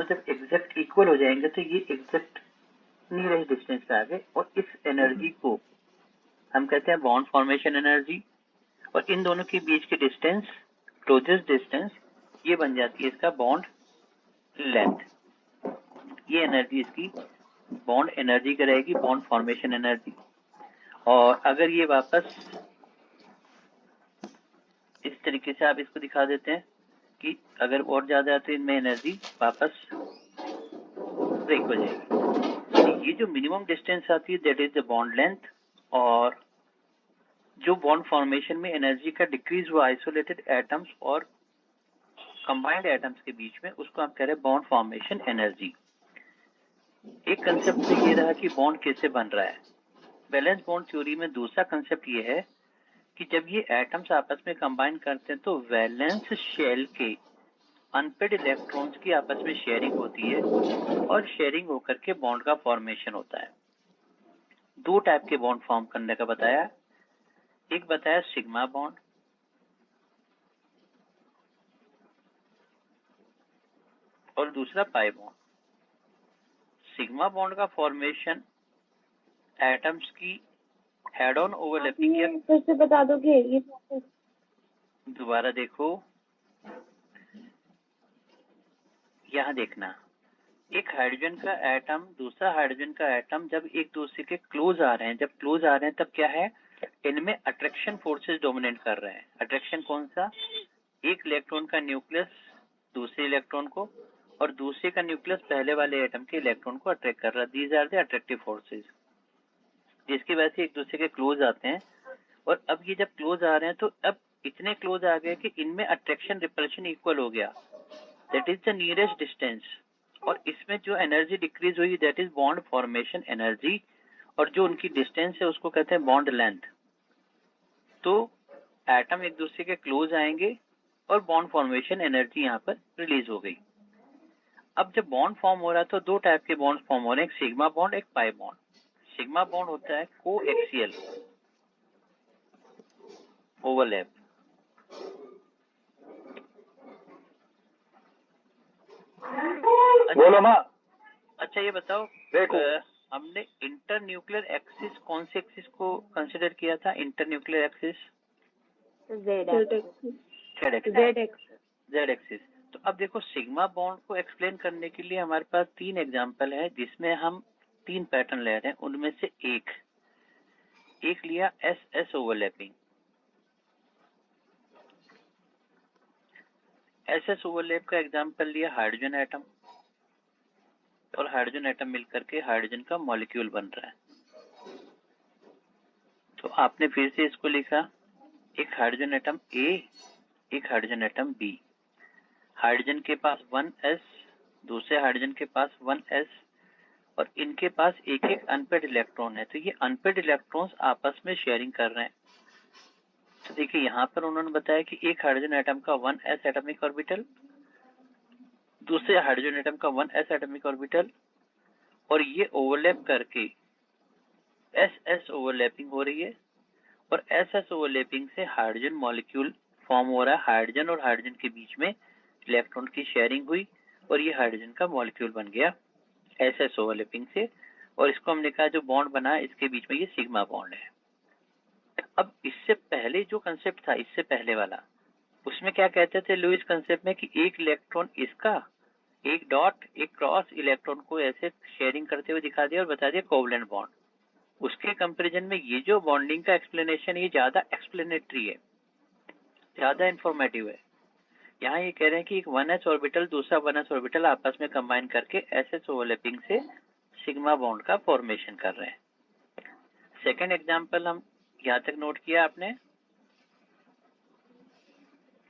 दोनों जब exact equal हो जाएंगे तो ये एग्जैक्ट नियरेस्ट डिस्टेंस पे आ गए, और इस एनर्जी को हम कहते हैं बॉन्ड फॉर्मेशन एनर्जी, और इन दोनों के बीच की डिस्टेंस, क्लोजेस्ट डिस्टेंस, ये बन जाती है इसका बॉन्ड लेंथ। ये एनर्जी इसकी बॉन्ड एनर्जी की रहेगी, बॉन्ड फॉर्मेशन एनर्जी। और अगर ये वापस इस तरीके से आप इसको दिखा देते हैं कि अगर और ज्यादा है तो इनमें एनर्जी वापस ब्रेक हो जाएगी। ये जो मिनिमम डिस्टेंस आती है that is the bond length, और जो बॉन्ड फॉर्मेशन में एनर्जी का डिक्रीज हुआ आइसोलेटेड एटम्स और कंबाइंड एटम्स के बीच में, उसको आप कह रहे हैं बॉन्ड फॉर्मेशन एनर्जी। एक कंसेप्ट तो ये रहा कि बॉन्ड कैसे बन रहा है। वैलेंस बॉन्ड थ्योरी में दूसरा कंसेप्ट ये है कि जब ये एटम्स आपस में कंबाइन करते हैं तो वैलेंस शेल के अनपेड इलेक्ट्रॉन्स की आपस में शेयरिंग होती है, और शेयरिंग होकर के बॉन्ड का फॉर्मेशन होता है। दो टाइप के बॉन्ड फॉर्म करने का बताया, एक बताया सिग्मा बॉन्ड, और दूसरा पाई बॉन्ड। सिग्मा बॉन्ड का फॉर्मेशन एटम्स की हेड ऑन ओवरलैपिंग या फिर से बता दोगे ये? दोबारा देखो, यहाँ देखना, एक हाइड्रोजन का एटम दूसरा हाइड्रोजन का एटम जब एक दूसरे के क्लोज आ रहे हैं, जब क्लोज आ रहे हैं तब क्या है, इनमें अट्रैक्शन फोर्सेस डोमिनेट कर रहे हैं। अट्रैक्शन कौन सा, एक इलेक्ट्रॉन का न्यूक्लियस दूसरे इलेक्ट्रॉन को, और दूसरे का न्यूक्लियस पहले वाले एटम के इलेक्ट्रॉन को अट्रैक्ट कर रहा है। These are the attractive forces, जिसकी वजह से एक दूसरे के क्लोज आते हैं। और अब ये जब क्लोज आ रहे हैं तो अब इतने क्लोज आ गए कि इनमें अट्रैक्शन रिपल्शन इक्वल हो गया, that is the nearest distance. और इसमें जो एनर्जी डिक्रीज हुई that is bond formation energy, और जो उनकी डिस्टेंस है उसको कहते हैं बॉन्ड लेंथ। तो एटम एक दूसरे के क्लोज आएंगे और बॉन्ड फॉर्मेशन एनर्जी यहाँ पर रिलीज हो गई। अब जब बॉन्ड फॉर्म हो रहा है तो दो टाइप के बॉन्ड फॉर्म हो रहे हैं, एक सिग्मा बॉन्ड, एक पाई बॉन्ड। सिग्मा बॉन्ड होता है कोएक्सियल ओवरलैप, बोलो माँ। अच्छा ये बताओ, देखो हमने इंटर न्यूक्लियर एक्सिस कौन से एक्सिस को कंसिडर किया था? Inter nuclear axis Z axis. तो अब देखो सिग्मा बॉन्ड को एक्सप्लेन करने के लिए हमारे पास तीन एग्जांपल है, जिसमें हम तीन पैटर्न ले रहे हैं। उनमें से एक लिया S S overlapping. S S overlap का एग्जांपल लिया हाइड्रोजन एटम, और हाइड्रोजन एटम मिलकर के हाइड्रोजन का मॉलिक्यूल बन रहा है। तो आपने फिर से इसको लिखा, एक हाइड्रोजन एटम ए, एक हाइड्रोजन एटम बी। हाइड्रोजन के पास 1s, दूसरे हाइड्रोजन के पास 1s, और इनके पास एक एक अनपेड इलेक्ट्रॉन है। तो ये अनपेड इलेक्ट्रॉन्स आपस में शेयरिंग कर रहे हैं। तो देखिए यहाँ पर उन्होंने बताया कि एक हाइड्रोजन एटम का 1s एटॉमिक ऑर्बिटल, दूसरे हाइड्रोजन एटम का 1s एटॉमिक ऑर्बिटल, और ये ओवरलैप करके एस ओवरलैपिंग हो रही है, और एस ओवरलैपिंग से हाइड्रोजन मॉलिक्यूल फॉर्म हो रहा है। हाइड्रोजन और हाइड्रोजन के बीच में इलेक्ट्रॉन की शेयरिंग हुई और ये हाइड्रोजन का मॉलिक्यूल बन गया एस ओवरलैपिंग से, और इसको हमने कहा जो बॉन्ड बना इसके बीच में ये सिग्मा बॉन्ड है। अब इससे पहले जो कंसेप्ट था, इससे पहले वाला, उसमें क्या कहते थे लुईस कंसेप्ट में कि एक इलेक्ट्रॉन इसका, एक डॉट, एक क्रॉस इलेक्ट्रॉन को ऐसे शेयरिंग करते हुए दिखा दिया और बता दिया कोवलेंट बॉन्ड। उसके कंपैरिजन में ये जो बॉन्डिंग का एक्सप्लेनेशन ये ज्यादा एक्सप्लेनेटरी है, ज्यादा इंफॉर्मेटिव है। यहाँ ये कह रहे हैं कि एक 1s ऑर्बिटल दूसरा 1s ऑर्बिटल आपस में कंबाइन करके एसएस ओवरलैपिंग से सिग्मा बॉन्ड का फॉर्मेशन कर रहे हैं। सेकंड एग्जांपल हम यहाँ तक नोट किया आपने?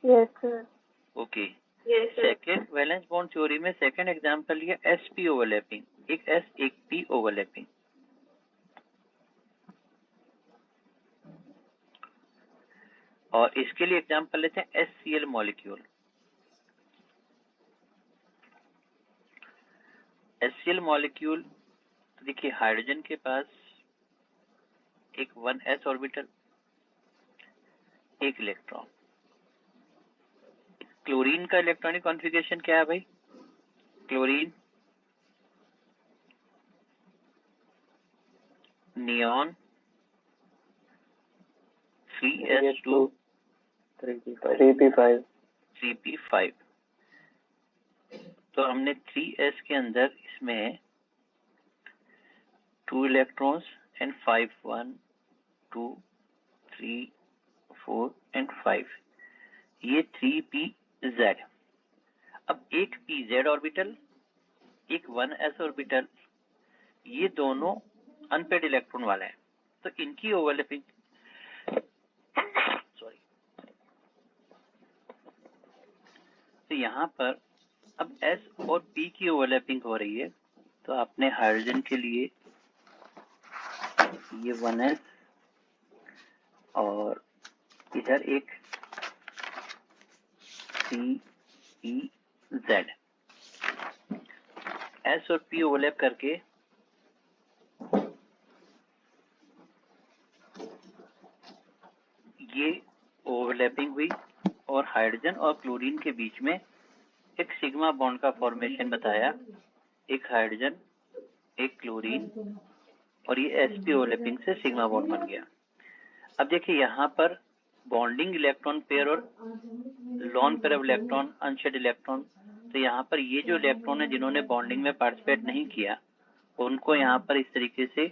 Yes sir. Okay, second valence bond theory में सेकंड एग्जांपल लिया sp ओवरलैपिंग, एक s एक p ओवरलैपिंग। और इसके लिए एग्जांपल लेते हैं HCl मॉलिक्यूल। HCl मॉलिक्यूल, तो देखिए हाइड्रोजन के पास एक 1s ऑर्बिटल, एक इलेक्ट्रॉन। क्लोरीन का इलेक्ट्रॉनिक कॉन्फ़िगरेशन क्या है भाई? Chlorine, neon, 3s2 3p5 3p5। तो हमने 3s के अंदर इसमें 2 इलेक्ट्रॉन्स एंड 5 1 2 3 4 एंड 5, ये 3pz। अब एक pz ऑर्बिटल, एक 1s ऑर्बिटल, ये दोनों अनपेड इलेक्ट्रॉन वाले हैं, तो इनकी ओवरलैपिंग तो यहाँ पर अब s और p की ओवरलैपिंग हो रही है। तो आपने हाइड्रोजन के लिए ये 1s और इधर एक 3pz, s और p ओवरलैप करके ये ओवरलैपिंग हुई और हाइड्रोजन और क्लोरीन के बीच में एक सिग्मा बॉन्ड का फॉर्मेशन बताया। एक हाइड्रोजन, एक क्लोरीन, और ये sp ओवरलैपिंग से सिग्मा बॉन्ड बन गया। अब देखिए यहाँ पर बॉन्डिंग इलेक्ट्रॉन पेयर और lone pair of electron, unsaid electron. तो यहाँ पर ये जो इलेक्ट्रॉन है जिन्होंने बॉन्डिंग में पार्टिसिपेट नहीं किया, उनको यहाँ पर इस तरीके से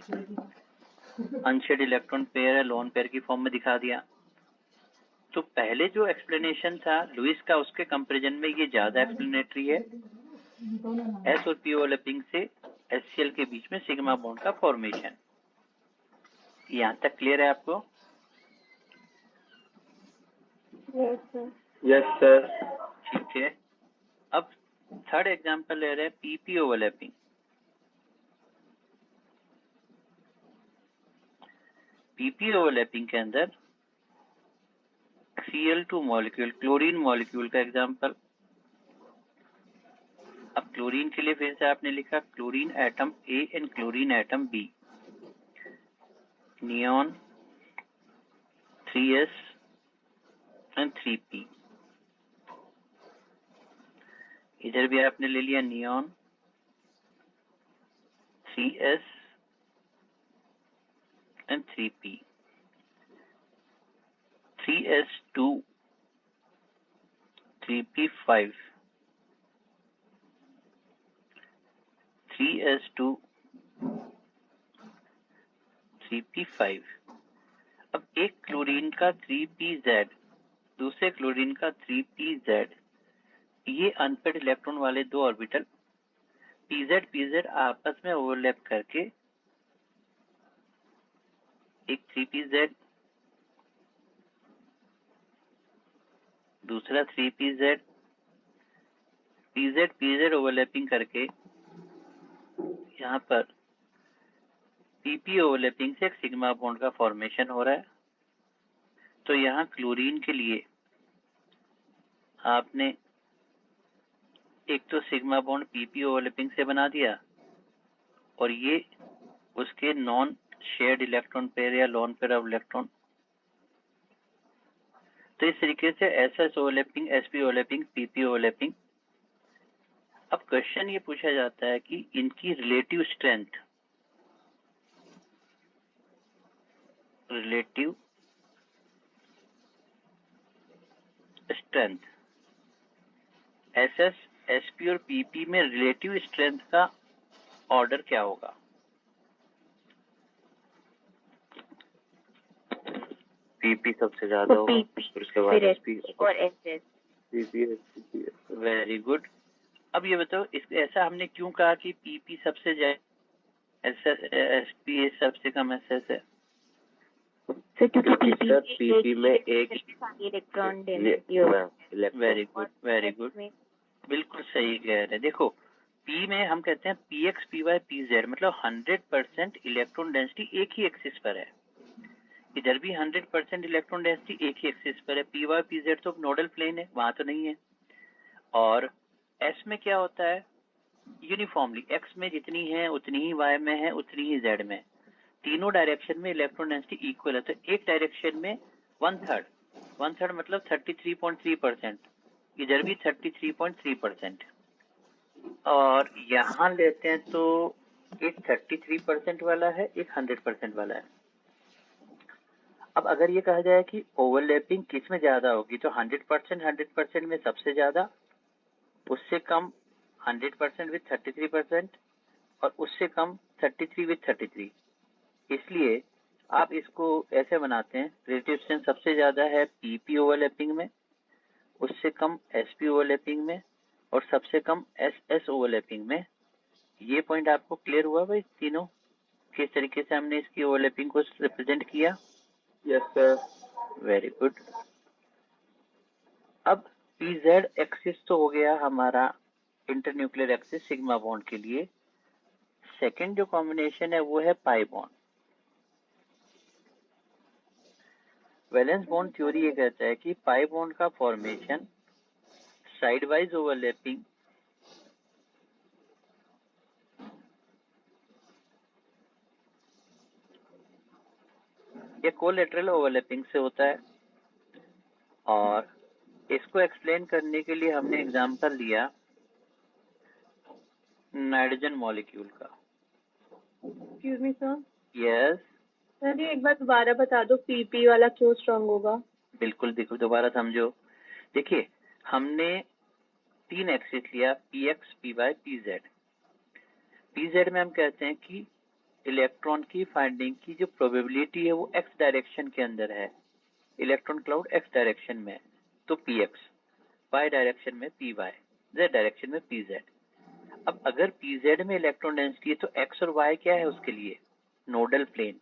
अनशेड इलेक्ट्रॉन पेयर है लॉन पेयर की फॉर्म में दिखा दिया। तो पहले जो एक्सप्लेनेशन था लुईस का, उसके कंपैरिजन में ये ज्यादा एक्सप्लेनेटरी है। s और p ओवरलैपिंग से HCl के बीच में सिग्मा बॉन्ड का फॉर्मेशन। यहाँ तक क्लियर है आपको? Yes sir. ठीक है। अब थर्ड एग्जांपल ले रहे हैं pp ओवरलैपिंग। pp ओवरलैपिंग के अंदर Cl2 मॉलिक्यूल, क्लोरीन मॉलिक्यूल का एग्जांपल। अब क्लोरीन के लिए फिर से आपने लिखा chlorine atom A and chlorine atom B, neon 3s and 3p। इधर भी आपने ले लिया neon 3s and 3p, 3s2 3p5, 3s2 3p5। अब एक क्लोरीन का 3pz, दूसरे क्लोरीन का 3pz, ये अनपेड इलेक्ट्रॉन वाले दो ऑर्बिटल pz pz आपस में ओवरलैप करके एक 3pz, दूसरा 3pz, pz pz ओवरलैपिंग करके यहाँ पर pp ओवरलैपिंग से एक सिग्मा बॉन्ड का फॉर्मेशन हो रहा है। तो यहाँ क्लोरीन के लिए आपने एक तो सिग्मा बॉन्ड pp ओवरलैपिंग से बना दिया और ये उसके नॉन शेयर्ड इलेक्ट्रॉन पेयर या लॉन पेयर ऑफ इलेक्ट्रॉन। तो इस तरीके से SS overlapping, sp overlapping, pp overlapping. अब क्वेश्चन ये पूछा जाता है कि इनकी रिलेटिव स्ट्रेंथ SS, sp और pp में रिलेटिव स्ट्रेंथ का ऑर्डर क्या होगा? pp सबसे ज्यादा होगा, फिर उसके बाद sp और ss। Very good. अब ये बताओ ऐसा हमने क्यों कहा कि pp सबसे ज्यादा, sp सबसे कम ss है? क्योंकि सर pp में एक electron very good, very good, बिल्कुल सही कह रहे हैं। देखो p में हम कहते हैं px py pz, मतलब 100% इलेक्ट्रॉन डेंसिटी एक ही एक्सिस पर है। इधर भी 100% इलेक्ट्रॉन डेंसिटी एक ही एक्सिस पर है। py pz तो नोडल प्लेन है, वहां तो नहीं है। और s में क्या होता है? यूनिफॉर्मली x में जितनी है उतनी ही y में है, उतनी ही z में। तीनों डायरेक्शन में इलेक्ट्रॉन डेंसिटी इक्वल है। तो एक डायरेक्शन में 1/3 मतलब 33.3%, इधर भी 33.3%। और यहाँ लेते हैं तो एक 33% वाला है, एक 100% वाला है। अब अगर ये कहा जाए कि ओवरलैपिंग किस में ज्यादा होगी, तो 100% में सबसे ज्यादा, उससे कम 100% विथ 33%, और उससे कम 33 विथ 33। इसलिए आप इसको ऐसे बनाते हैं, रिलेटिव स्ट्रेंथ सबसे ज्यादा है पीपी ओवरलैपिंग में, उससे कम एसपी ओवरलैपिंग में, और सबसे कम एसएस ओवरलैपिंग में। ये पॉइंट आपको क्लियर हुआ भाई? तीनों किस तरीके से हमने इसकी ओवरलैपिंग को रिप्रेजेंट किया? Yes sir. Very good. अब पीजेड एक्सिस तो हो गया हमारा इंटरन्यूक्लियर एक्सिस सिग्मा बॉन्ड के लिए। सेकेंड जो कॉम्बिनेशन है वो है pi bond. Valence bond theory ये कहता है कि पाई बॉन्ड का फॉर्मेशन साइड वाइज ओवरलैपिंग या कोलैटरल ओवरलैपिंग से होता है। और इसको एक्सप्लेन करने के लिए हमने एग्जांपल लिया नाइट्रोजन मॉलिक्यूल का। Excuse me sir. Yes, sir ये एक बार दोबारा बता दो, पीपी वाला क्यों स्ट्रांग होगा? बिल्कुल, देखो दोबारा समझो। देखिए, हमने 3 एक्सिस लिया, p x, p y, p z. P z में हम कहते हैं कि इलेक्ट्रॉन की फाइंडिंग की जो प्रोबेबिलिटी है वो एक्स डायरेक्शन के अंदर है, इलेक्ट्रॉन क्लाउड एक्स डायरेक्शन में, तो पी एक्स, वाई डायरेक्शन में पी वाई, जेड डायरेक्शन में पी जेड। अब अगर पी जेड में इलेक्ट्रॉन डेंसिटी है तो एक्स और वाई क्या है उसके लिए? Nodal plane.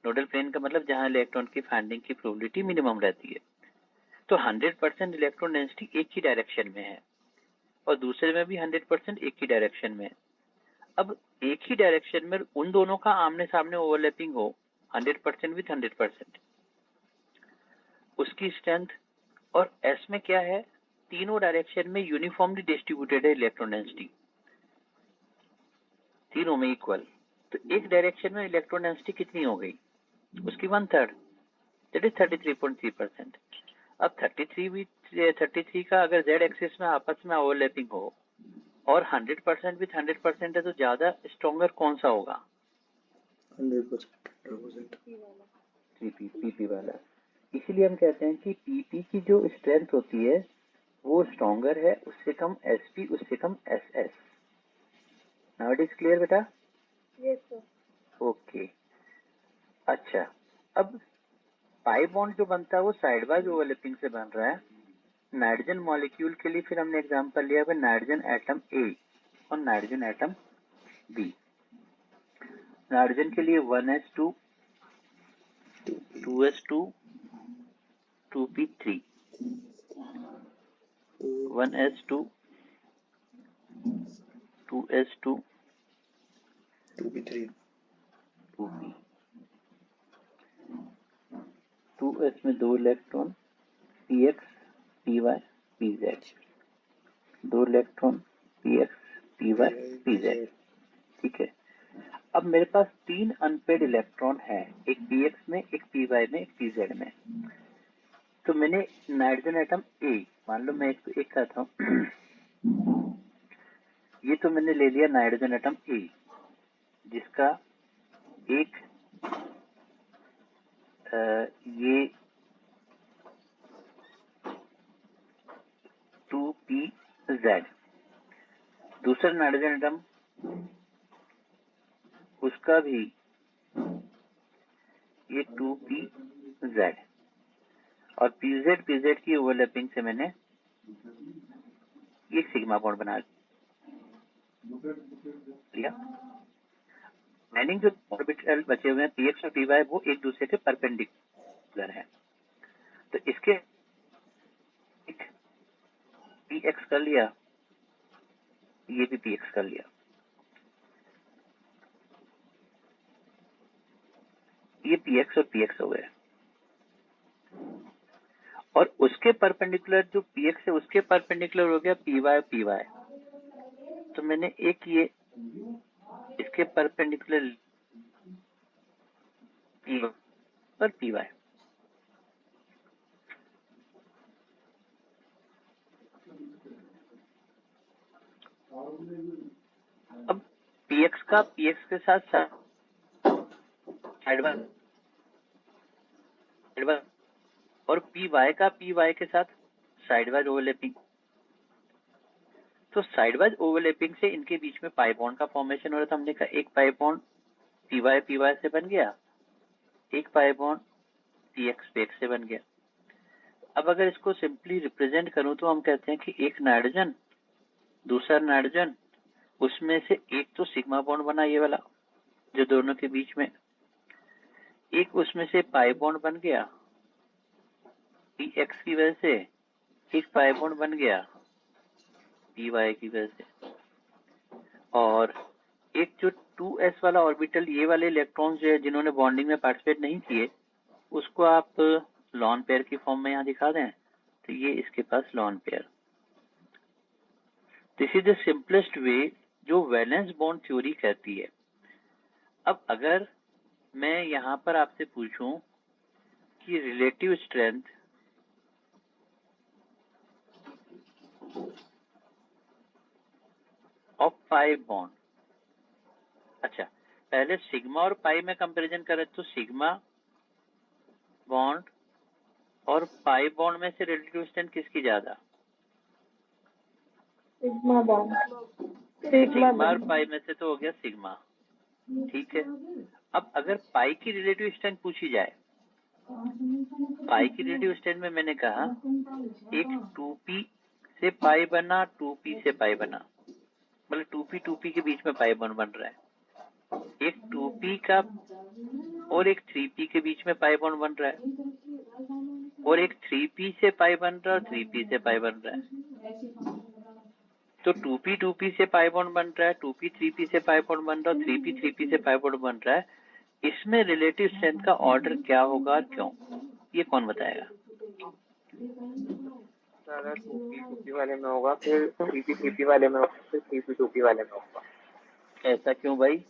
नोडल प्लेन का मतलब जहां इलेक्ट्रॉन की फाइंडिंग की प्रोबेबिलिटी मिनिमम रहती है। तो 100% इलेक्ट्रॉन डेंसिटी एक ही डायरेक्शन में है, और दूसरे में भी 100% एक ही डायरेक्शन में है। अब एक ही डायरेक्शन में उन दोनों का आमने सामने ओवरलैपिंग हो 100% विथ 100%, उसकी स्ट्रेंथ, और एस में क्या है, तीनों डायरेक्शन में यूनिफॉर्मली डिस्ट्रीब्यूटेड है इलेक्ट्रॉन डेंसिटी, तीनों में इक्वल। तो एक डायरेक्शन में इलेक्ट्रॉन डेंसिटी कितनी हो गई? उसकी 1/3, दैट इज 33.3%। अब 33 का अगर जेड एक्सिस में आपस में ओवरलैपिंग हो और 100% विथ 100% है, तो ज्यादा स्ट्रॉन्गर कौन सा होगा? 100%। पीपी वाला। इसीलिए हम कहते हैं कि पीपी की जो स्ट्रेंथ होती है वो स्ट्रॉन्गर है, उससे कम एसपी, उससे कम SS. Now it is clear बेटा? Yes sir. ओके। अच्छा, अब पाई बॉन्ड जो बनता है वो साइड वाइज ओवरलैपिंग से बन रहा है। नाइट्रोजन मॉलिक्यूल के लिए फिर हमने एग्जांपल लिया है नाइट्रोजन एटम ए और नाइट्रोजन एटम बी। नाइट्रोजन के लिए 1s2, 2s2, 2p3, 1s2, 2s2, 2p3, 2p, 2s में 2 electron, px, py, pz, 2 electron, px, py, pz। ठीक है। अब मेरे पास 3 अनपेड इलेक्ट्रॉन है, एक px में, एक py में, एक pz में। तो मैंने नाइट्रोजन एटम ए, मान लो मैं एक कहता हूँ ये तो मैंने ले लिया नाइट्रोजन एटम ए, जिसका एक ये 2pz, दूसरा नाइट्रोजन एटम उसका भी ये 2pz, और pz की ओवरलैपिंग से मैंने ये सिग्मा बॉन्ड बना लिया। लाइनिंग जो ऑर्बिटल बचे हुए हैं px और py वो एक दूसरे के परपेंडिकुलर है, तो इसके px कर लिया, ये भी px कर लिया, ये px और px हो गए। और उसके परपेंडिकुलर जो px है उसके परपेंडिकुलर हो गया py। तो मैंने एक ये इसके परपेंडिकुलर पी और पी वाई, अब px का px के साथ साइड बाय और py का py के साथ साइड वाइज ओवरलैपिंग। तो साइड वाइज ओवरलैपिंग से इनके बीच में पाई बॉन्ड का फॉर्मेशन हो रहा था। हमने कहा एक पाई बॉन्ड py से बन गया, एक पाई बॉन्ड px से बन गया। अब अगर इसको सिंपली रिप्रेजेंट करूं तो हम कहते हैं कि एक नाइट्रोजन दूसरा नाइट्रोजन, उसमें से एक तो सिग्मा बॉन्ड बना ये वाला जो दोनों के बीच में, एक उसमें से पाई बॉन्ड बन गया px की वजह से, एक पाई बॉन्ड बन गया py की वजह से, और एक जो 2s वाला ऑर्बिटल ये वाले इलेक्ट्रॉन्स जो है जिन्होंने बॉन्डिंग में पार्टिसिपेट नहीं किए उसको आप लॉन पेयर की फॉर्म में यहाँ दिखा दें तो ये इसके पास lone pair. This is the simplest way जो वैलेंस बॉन्ड थ्योरी कहती है। अब अगर मैं यहाँ पर आपसे पूछूं कि relative strength of pi bond, अच्छा पहले सिग्मा और पाई में कंपैरिजन करें तो सिग्मा बॉन्ड और पाई बॉन्ड में से रिलेटिव स्ट्रेंथ किसकी ज्यादा? Sigma bond. सिग्मा और पाई में से तो हो गया सिग्मा, ठीक है। अब अगर पाई की रिलेटिव स्ट्रेंथ पूछी जाए, पाई की रिलेटिव स्ट्रेंथ में मैंने कहा एक 2p से पाई बना, 2p से पाई बना, मतलब 2p के बीच में पाई बॉन्ड बन रहा है, एक 2p का और एक 3p के बीच में पाई बॉन्ड बन रहा है, और एक 3p से पाई बन रहा है और 3p से पाई बन रहा है। तो 2p से पाई बॉन्ड बन रहा है, 2p 3p से पाई बॉन्ड बन रहा है, 3p 3p से पाई बॉन्ड बन रहा है। इसमें रिलेटिव स्ट्रेंथ का ऑर्डर क्या होगा और क्यों, ये कौन बताएगा? अगर 2p वाले में होगा, फिर 3p 3p वाले में होगा, फिर 3p 2p वाले में होगा। ऐसा क्यों भाई?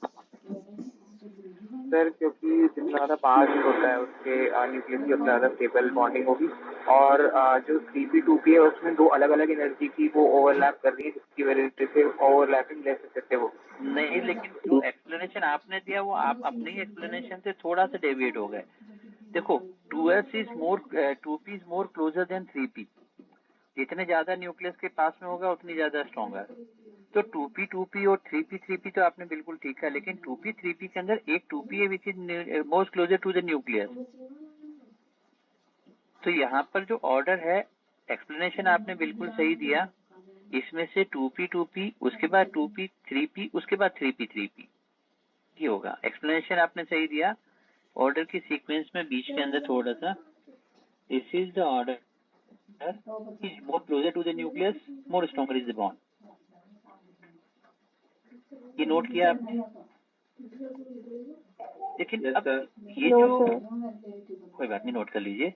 सर क्योंकि जितना ज्यादा पास होता है उसके न्यूक्लियस की उतना ज्यादा स्टेबल बॉन्डिंग होगी, और जो 3p 2p है उसमें दो अलग अलग एनर्जी की वो ओवरलैप कर रही है, जिसकी वजह से ओवरलैपिंग ले सकते हो। नहीं, लेकिन जो एक्सप्लेनेशन आपने दिया वो आप अपने ही एक्सप्लेनेशन से थोड़ा सा डेविएट हो गए। देखो 2p is more closer then 3p, जितने ज्यादा न्यूक्लियस के पास में होगा उतनी ज्यादा स्ट्रॉन्ग है। तो 2p और 3p तो आपने बिल्कुल ठीक है, लेकिन 2p 3p के अंदर एक 2p है which is most closer to the nucleus. तो यहाँ पर जो ऑर्डर है, एक्सप्लेनेशन आपने बिल्कुल सही दिया, इसमें से 2p उसके बाद 2p 3p उसके बाद 3p ये होगा। एक्सप्लेनेशन आपने सही दिया, ऑर्डर की सीक्वेंस में बीच के अंदर थोड़ा सा, this is the order is more closer to the nucleus, more stronger is the bond. ये नोट किया आपने? लेकिन अब ये जो कोई बात नहीं, नोट कर लीजिए।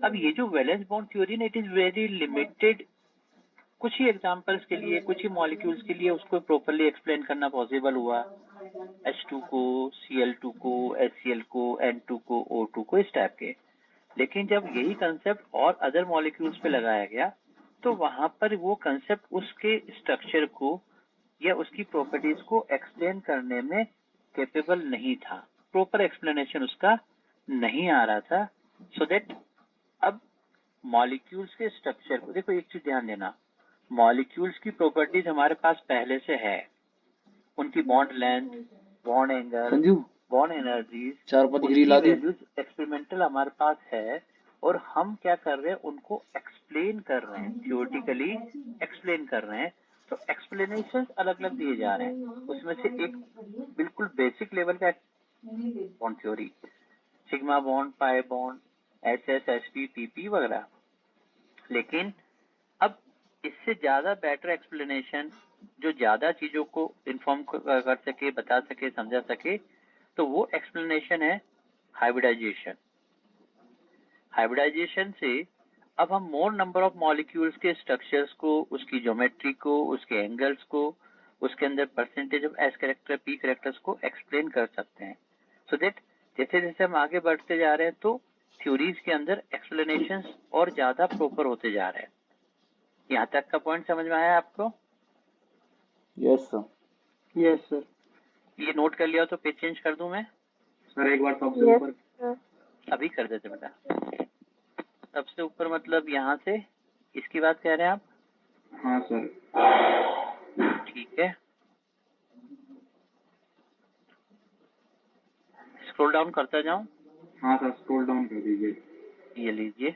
अब ये जो वैलेंस बॉन्ड थ्योरी ना, इट इज वेरी लिमिटेड, कुछ ही एग्जांपल्स के लिए, कुछ ही मॉलिक्यूल्स के लिए उसको प्रॉपर्ली एक्सप्लेन करना पॉसिबल हुआ। H2 को, Cl2 को, HCl को, N2 को, O2 को, इस टाइप के। लेकिन जब यही कंसेप्ट और अदर मॉलिक्यूल्स पे लगाया गया तो वहां पर वो कंसेप्ट उसके स्ट्रक्चर को या उसकी प्रॉपर्टीज को एक्सप्लेन करने में कैपेबल नहीं था, प्रॉपर एक्सप्लेनेशन उसका नहीं आ रहा था। सो दैट अब मॉलिक्यूल्स के स्ट्रक्चर को देखो, एक चीज ध्यान देना, मॉलिक्यूल्स की प्रॉपर्टीज हमारे पास पहले से है, उनकी bond length, bond angle, bond energies, 4-5 degree ला दी, एक्सपेरिमेंटल हमारे पास है, और हम क्या कर रहे हैं, उनको एक्सप्लेन कर रहे हैं, थियोरेटिकली एक्सप्लेन कर रहे हैं। तो एक्सप्लेनेशन अलग अलग दिए जा रहे हैं, उसमें से एक बिल्कुल बेसिक लेवल का bond theory, sigma bond, pi bond, SS, SP, PP वगैरह। लेकिन अब इससे ज्यादा बेटर एक्सप्लेनेशन जो ज्यादा चीजों को इन्फॉर्म कर सके, बता सके, समझा सके, तो वो एक्सप्लेनेशन है हाइब्रिडाइजेशन। हाइब्रिडाइजेशन से अब हम मोर नंबर ऑफ मॉलिक्यूल्स के स्ट्रक्चर्स को, उसकी ज्योमेट्री को, उसके एंगल्स को, उसके अंदर percentage of S character, P characters को एक्सप्लेन कर सकते हैं। सो दैट जैसे जैसे हम आगे बढ़ते जा रहे हैं तो थ्योरीज के अंदर एक्सप्लेनेशंस और ज्यादा प्रॉपर होते जा रहे हैं। यहाँ तक का पॉइंट समझ में आया आपको? Yes sir. Yes sir. ये नोट कर लिया तो पेज चेंज कर दूं मैं? सर एक बार सबसे ऊपर। अभी कर देते बेटा। सबसे ऊपर मतलब यहाँ से इसकी बात कह रहे हैं आप? हाँ सर। ठीक है, स्क्रॉल डाउन करता जाऊं? हाँ सर, स्क्रॉल डाउन कर दीजिए। ये लीजिए,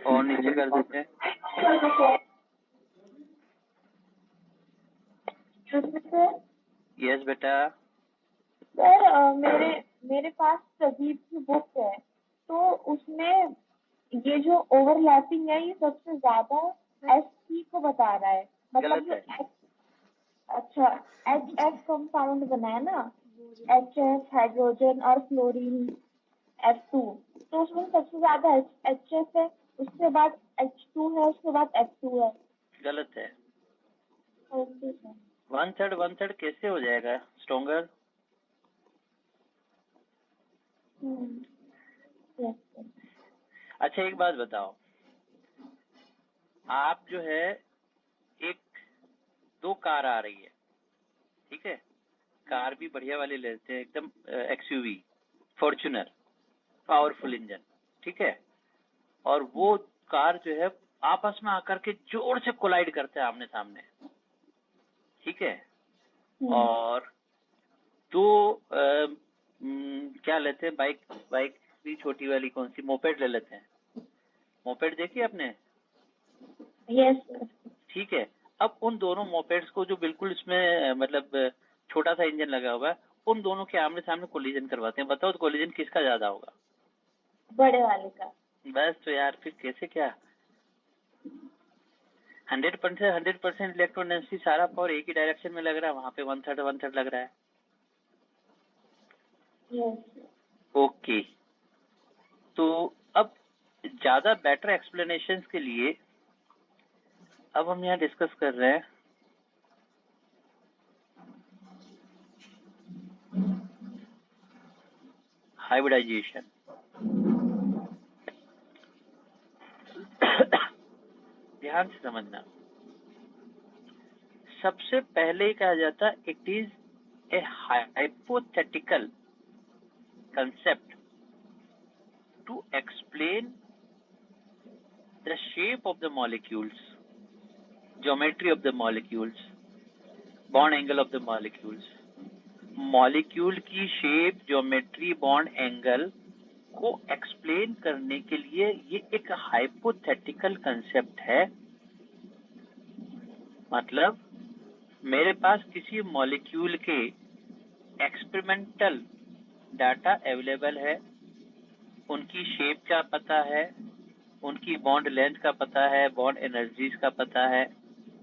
और नीचे कर देते हैं। यस बेटा। सर मेरे पास प्रदीप की बुक है, तो उसमें ये जो ओवरलैपिंग है ये सबसे ज्यादा एसपी को बता रहा है। मतलब गलत है। अच्छा, HF कंपाउंड बना है ना, HF हाइड्रोजन और फ्लोरीन F2, तो उसमें सबसे ज्यादा HF है, उसके बाद H2 है, उसके बाद F2 है। गलत है। Okay sir. 1/3 कैसे हो जाएगा स्ट्रॉन्गर? Yes sir. अच्छा एक बात बताओ, आप जो है दो कार आ रही है, ठीक है, कार भी बढ़िया वाली लेते हैं, एकदम XUV फॉर्च्यूनर, पावरफुल इंजन, ठीक है, और वो कार जो है आपस में आकर के जोर से कोलाइड करते हैं आमने सामने, ठीक है, और दो क्या लेते हैं, बाइक भी छोटी वाली, कौन सी, मोपेड ले लेते हैं। मोपेड देखी आपने? Yes sir. ठीक है, अब उन दोनों मोपेड्स को जो बिल्कुल इसमें मतलब छोटा सा इंजन लगा हुआ है, उन दोनों के आमने सामने कोलिजन करवाते हैं। बताओ तो कोलिजन किसका ज्यादा होगा? बड़े वाले का। बस तो यार फिर कैसे क्या, 100% इलेक्ट्रॉन डेंसिटी, सारा पावर एक ही डायरेक्शन में लग रहा है, वहां पे 1/3 लग रहा है। यस। ओके, तो अब ज्यादा बेटर एक्सप्लेनेशन के लिए अब हम यहाँ डिस्कस कर रहे हैं हाइब्रिडाइजेशन। ध्यान से समझना, सबसे पहले कहा जाता है it is a hypothetical concept to explain the shape of the molecules, geometry of the molecules, bond angle of the molecules. Molecule की शेप, ज्योमेट्री, बॉन्ड एंगल को एक्सप्लेन करने के लिए ये एक हाइपोथेटिकल कंसेप्ट है। मतलब मेरे पास किसी मॉलिक्यूल के एक्सपेरिमेंटल डाटा अवेलेबल है, उनकी शेप का पता है, उनकी बॉन्ड लेंथ का पता है, बॉन्ड एनर्जीज का पता है,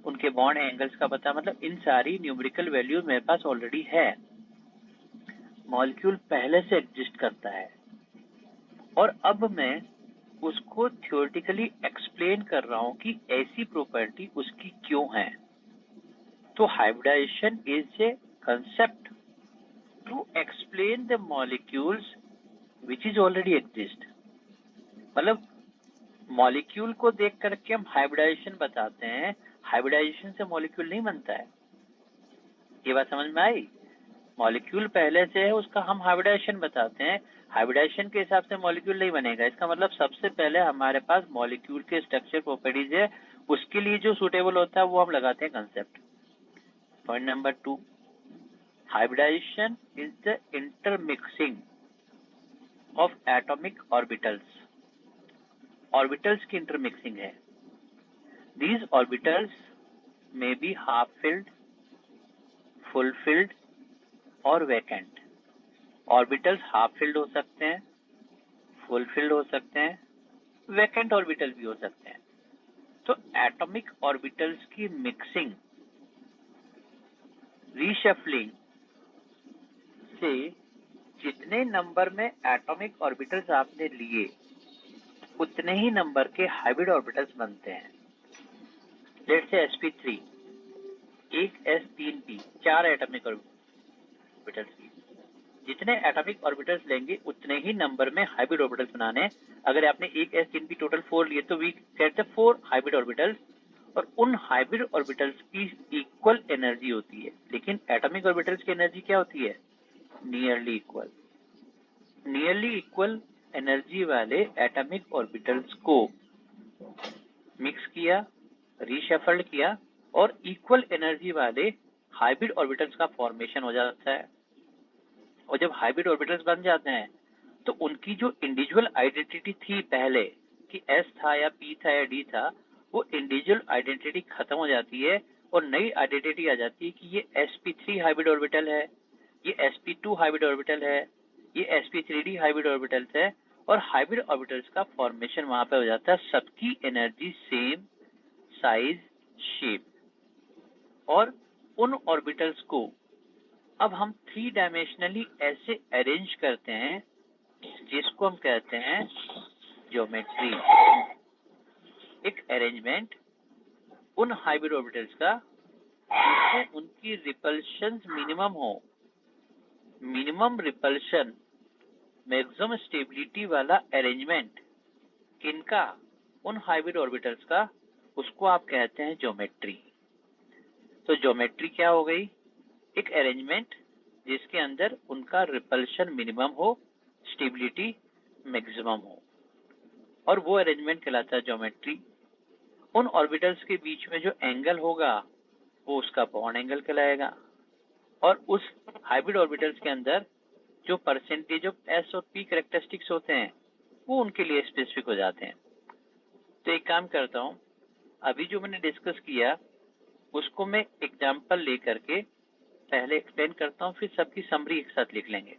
उनके बॉन्ड एंगल्स का पता, मतलब इन सारी न्यूमेरिकल वैल्यूज मेरे पास ऑलरेडी है। मॉलिक्यूल पहले से एग्जिस्ट करता है और अब मैं उसको थ्योरेटिकली एक्सप्लेन कर रहा हूं कि ऐसी प्रॉपर्टी उसकी क्यों है। तो hybridization is a concept to explain the molecules which is already exist. मतलब मॉलिक्यूल को देख करके हम हाइब्रिडाइजेशन बताते हैं, हाइब्रिडाइजेशन से मॉलिक्यूल नहीं बनता है। ये बात समझ में आई? मॉलिक्यूल पहले से है, उसका हम हाइब्रिडाइजेशन बताते हैं, हाइब्रिडाइजेशन के हिसाब से मॉलिक्यूल नहीं बनेगा। इसका मतलब सबसे पहले हमारे पास मॉलिक्यूल के स्ट्रक्चर प्रॉपर्टीज है, उसके लिए जो सुटेबल होता है वो हम लगाते हैं concept. Point number 2, hybridization is the intermixing of atomic orbitals. Orbitals की इंटरमिक्सिंग है। These orbitals may be half filled, full filled और vacant. Orbitals half filled हो सकते हैं, full filled हो सकते हैं, vacant orbitals भी हो सकते हैं। तो atomic orbitals की mixing, reshuffling से जितने नंबर में atomic orbitals आपने लिए उतने ही नंबर के hybrid orbitals बनते हैं। Let's say sp3, एक s3p, 4 एटॉमिक ऑर्बिटल्स की, जितने एटॉमिक ऑर्बिटल्स लेंगे उतने ही नंबर में हाइब्रिड ऑर्बिटल्स बनाने। अगर आपने एक s 3p टोटल 4 लिए तो वी कहते हैं 4 हाइब्रिड ऑर्बिटल्स, और उन हाइब्रिड ऑर्बिटल्स की इक्वल एनर्जी होती है। लेकिन एटॉमिक ऑर्बिटल्स की एनर्जी क्या होती है? Nearly equal. Nearly equal energy वाले एटॉमिक ऑर्बिटल्स को मिक्स किया, रीशफल्ड किया, और इक्वल एनर्जी वाले हाइब्रिड ऑर्बिटल्स का फॉर्मेशन हो जाता है। और जब हाइब्रिड ऑर्बिटल्स बन जाते हैं तो उनकी जो इंडिविजुअल आइडेंटिटी थी पहले कि s था या p था या d था, वो इंडिविजुअल आइडेंटिटी खत्म हो जाती है और नई आइडेंटिटी आ जाती है कि ये sp3 हाइब्रिड ऑर्बिटल है, ये sp2 हाइब्रिड ऑर्बिटल है, ये sp3d हाइब्रिड ऑर्बिटल्स है, और हाइब्रिड ऑर्बिटल्स का फॉर्मेशन वहां पे हो जाता है। सबकी एनर्जी सेम, साइज, शेप। और उन ऑर्बिटल्स को अब हम 3 डायमेंशनली ऐसे अरेंज करते हैं जिसको हम कहते हैं ज्योमेट्री। एक अरेंजमेंट उन हाइब्रिड ऑर्बिटल्स का जिसमें उनकी रिपल्शन मिनिमम हो। मिनिमम रिपल्शन, मैक्सिमम स्टेबिलिटी वाला अरेंजमेंट किनका? उन हाइब्रिड ऑर्बिटल्स का। उसको आप कहते हैं ज्योमेट्री। तो ज्योमेट्री क्या हो गई? एक अरेंजमेंट जिसके अंदर उनका रिपल्शन मिनिमम हो, स्टेबिलिटी मैक्सिमम हो, और वो अरेंजमेंट कहलाता है ज्योमेट्री। उन ऑर्बिटल्स के बीच में जो एंगल होगा वो उसका बॉन्ड एंगल कहलाएगा, और उस हाइब्रिड ऑर्बिटल्स के अंदर जो परसेंटेज ऑफ s और p कैरेक्टरिस्टिक्स होते हैं वो उनके लिए स्पेसिफिक हो जाते हैं। तो एक काम करता हूं, अभी जो मैंने डिस्कस किया उसको मैं एग्जांपल लेकर के पहले एक्सप्लेन करता हूं, फिर सबकी समरी एक साथ लिख लेंगे।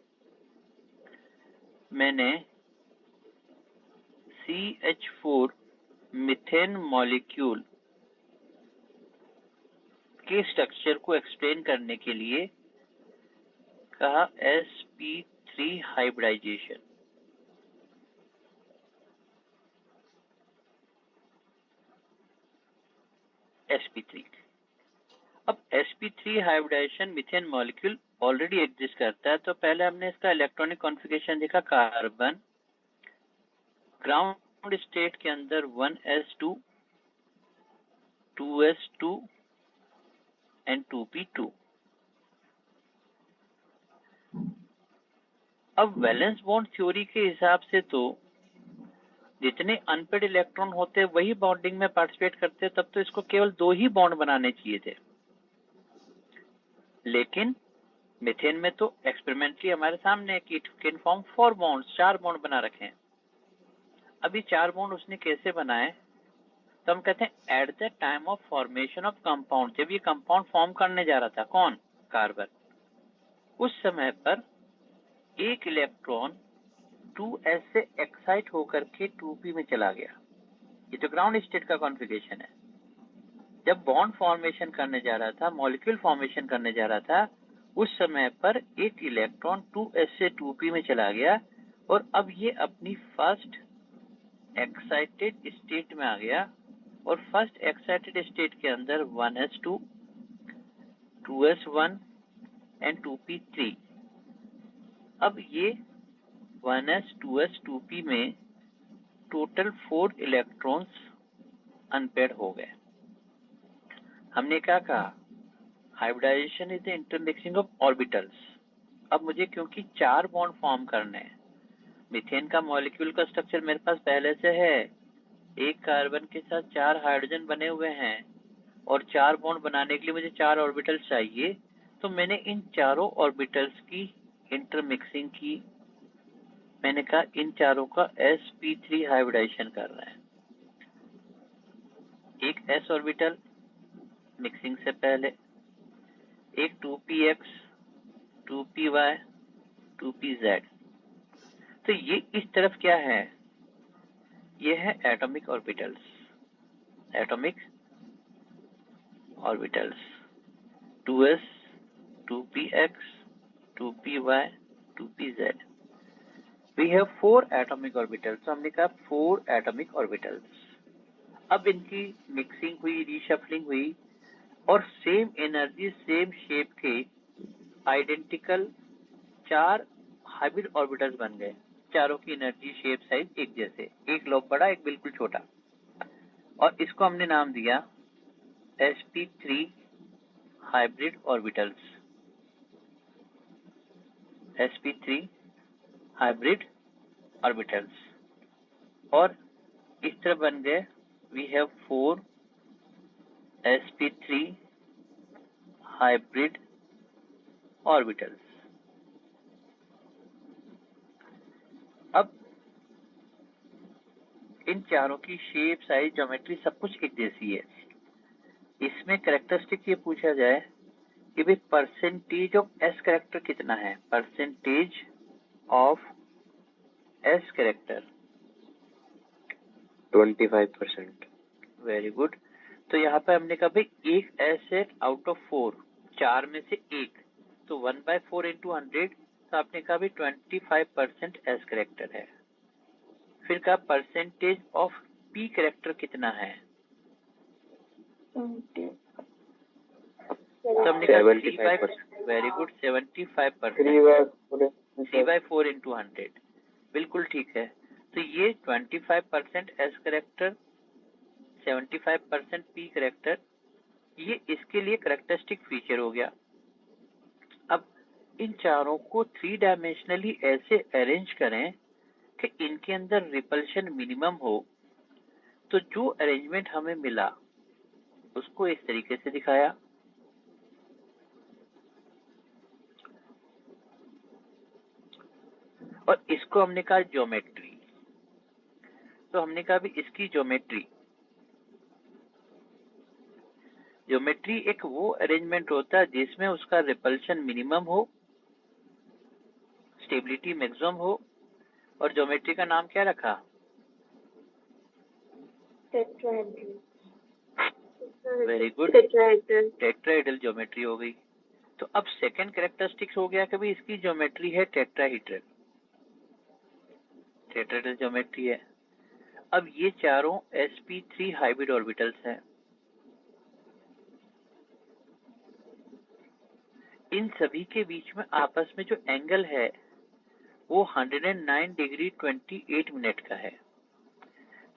मैंने CH4 मीथेन मॉलिक्यूल के स्ट्रक्चर को एक्सप्लेन करने के लिए कहा sp3 हाइब्रिडाइजेशन। sp3। अब sp3 hybridization methane molecule already exist करता है। तो पहले हमने इसका इलेक्ट्रॉनिक कॉन्फ़िगरेशन देखा। कार्बन ग्राउंड स्टेट के अंदर 1s2, 2s2 एंड 2p2। अब वैलेंस बॉन्ड थ्योरी के हिसाब से तो जितने अनपेड इलेक्ट्रॉन होते वही बॉन्डिंग में पार्टिसिपेट करते, तब तो इसको केवल 2 ही बॉन्ड बनाने चाहिए थे। लेकिन मीथेन में तो एक्सपेरिमेंटली हमारे सामने है कि it can form 4 bonds, 4 bond बना रखे हैं। अभी 4 बॉन्ड उसने कैसे बनाए? तो हम कहते हैं at the time of formation of compound, जब ये कंपाउंड फॉर्म करने जा रहा था, कौन? कार्बन, उस समय पर एक इलेक्ट्रॉन 2s से एक्साइट होकर के 2p में चला गया। ये तो ग्राउंड स्टेट का कॉन्फ़िगरेशन है। जब बॉन्ड फॉर्मेशन करने जा रहा था, मॉलिक्यूल फॉर्मेशन करने जा रहा था, उस समय पर एक इलेक्ट्रॉन 2s से 2p में चला गया, और अब ये अपनी फर्स्ट एक्साइटेड स्टेट में आ गया। और फर्स्ट एक्साइटेड स्टेट के अंदर 1s2, 2s1 एंड 2p3। अब ये 1s, 2s, 2p में टोटल 4 इलेक्ट्रॉन्स अनपेड हो गए। हमने क्या कहा? Hybridization is the intermixing of orbitals. अब मुझे क्योंकि 4 बॉन्ड फॉर्म करने हैं, मीथेन का मॉलिक्यूल का स्ट्रक्चर मेरे पास पहले से है, एक कार्बन के साथ 4 हाइड्रोजन बने हुए हैं, और 4 बॉन्ड बनाने के लिए मुझे 4 ऑर्बिटल्स चाहिए। तो मैंने इन चारों ऑर्बिटल्स की इंटरमिक्सिंग की। मैंने कहा इन चारों का sp3 हाइब्रिडाइजेशन कर रहे हैं। एक s ऑर्बिटल मिक्सिंग से पहले, एक 2px, 2py, 2pz। तो ये इस तरफ क्या है? ये है atomic orbitals. Atomic orbitals 2s, 2px, 2py, 2pz। We have 4 atomic orbitals। तो हमने कहा 4 atomic orbitals। अब इनकी मिक्सिंग हुई, रीशफलिंग हुई, और सेम एनर्जी, सेम शेप के आइडेंटिकल 4 हाइब्रिड ऑर्बिटल्स बन गए, चारों की एनर्जी शेप साइज एक जैसे, एक लोब बड़ा एक बिल्कुल छोटा, और इसको हमने नाम दिया sp3 hybrid orbitals, sp3 hybrid orbitals. और इस तरह बन गए we have 4 sp3 hybrid orbitals. अब इन चारों की शेप साइज ज्योमेट्री सब कुछ एक जैसी है। इसमें कैरेक्टरिस्टिक ये पूछा जाए कि भाई परसेंटेज ऑफ एस कैरेक्टर कितना है, percentage of S character 25%। Very good. तो यहाँ पे हमने कहा भाई एक एस है आउट ऑफ 4, 4 में से एक, तो 1/4 इंटू 100, तो आपने कहा भाई 25% एस कैरेक्टर है। फिर कहा परसेंटेज ऑफ पी कैरेक्टर कितना है, तो हमने कहा 3/, वेरी गुड, 75%, 3/4 इंटू 100, बिल्कुल ठीक है। तो ये 25% एस कैरेक्टर, 75% पी कैरेक्टर, ये इसके लिए कैरेक्टरिस्टिक फीचर हो गया। अब इन चारों को 3 डायमेंशनली ऐसे अरेंज करें कि इनके अंदर रिपल्शन मिनिमम हो, तो जो अरेंजमेंट हमें मिला उसको इस तरीके से दिखाया। और इसको हमने कहा ज्योमेट्री। तो हमने कहा भी इसकी ज्योमेट्री एक वो अरेंजमेंट होता है जिसमें उसका रिपल्शन मिनिमम हो, स्टेबिलिटी मैक्सिमम हो, और ज्योमेट्री का नाम क्या रखा, वेरी गुड, टेट्राहेड्रल ज्योमेट्री हो गई। तो अब सेकंड कैरेक्टरिस्टिक्स हो गया कि भाई इसकी ज्योमेट्री है टेट्राहेड्रल, टेट्राहेड्रल ज्योमेट्री है। अब ये चारों sp3 हाइब्रिड ऑर्बिटल्स हैं। इन सभी के बीच में आपस में जो एंगल है वो 109 डिग्री 28 मिनट का है।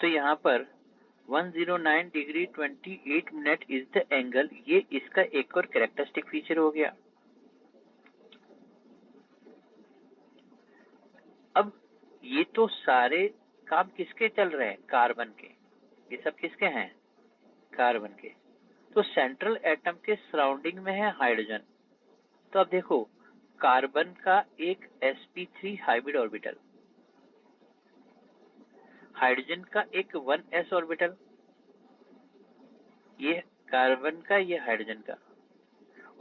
तो यहाँ पर 109 degree 28 minute is the angle, ये इसका एक और कैरेक्टरिस्टिक फीचर हो गया। अब ये तो सारे काम किसके चल रहे हैं, कार्बन के, ये सब किसके हैं, कार्बन के। तो सेंट्रल एटम के सराउंडिंग में है हाइड्रोजन। तो अब देखो कार्बन का एक sp3 हाइब्रिड ऑर्बिटल, हाइड्रोजन का एक 1s ऑर्बिटल, ये कार्बन का, ये हाइड्रोजन का,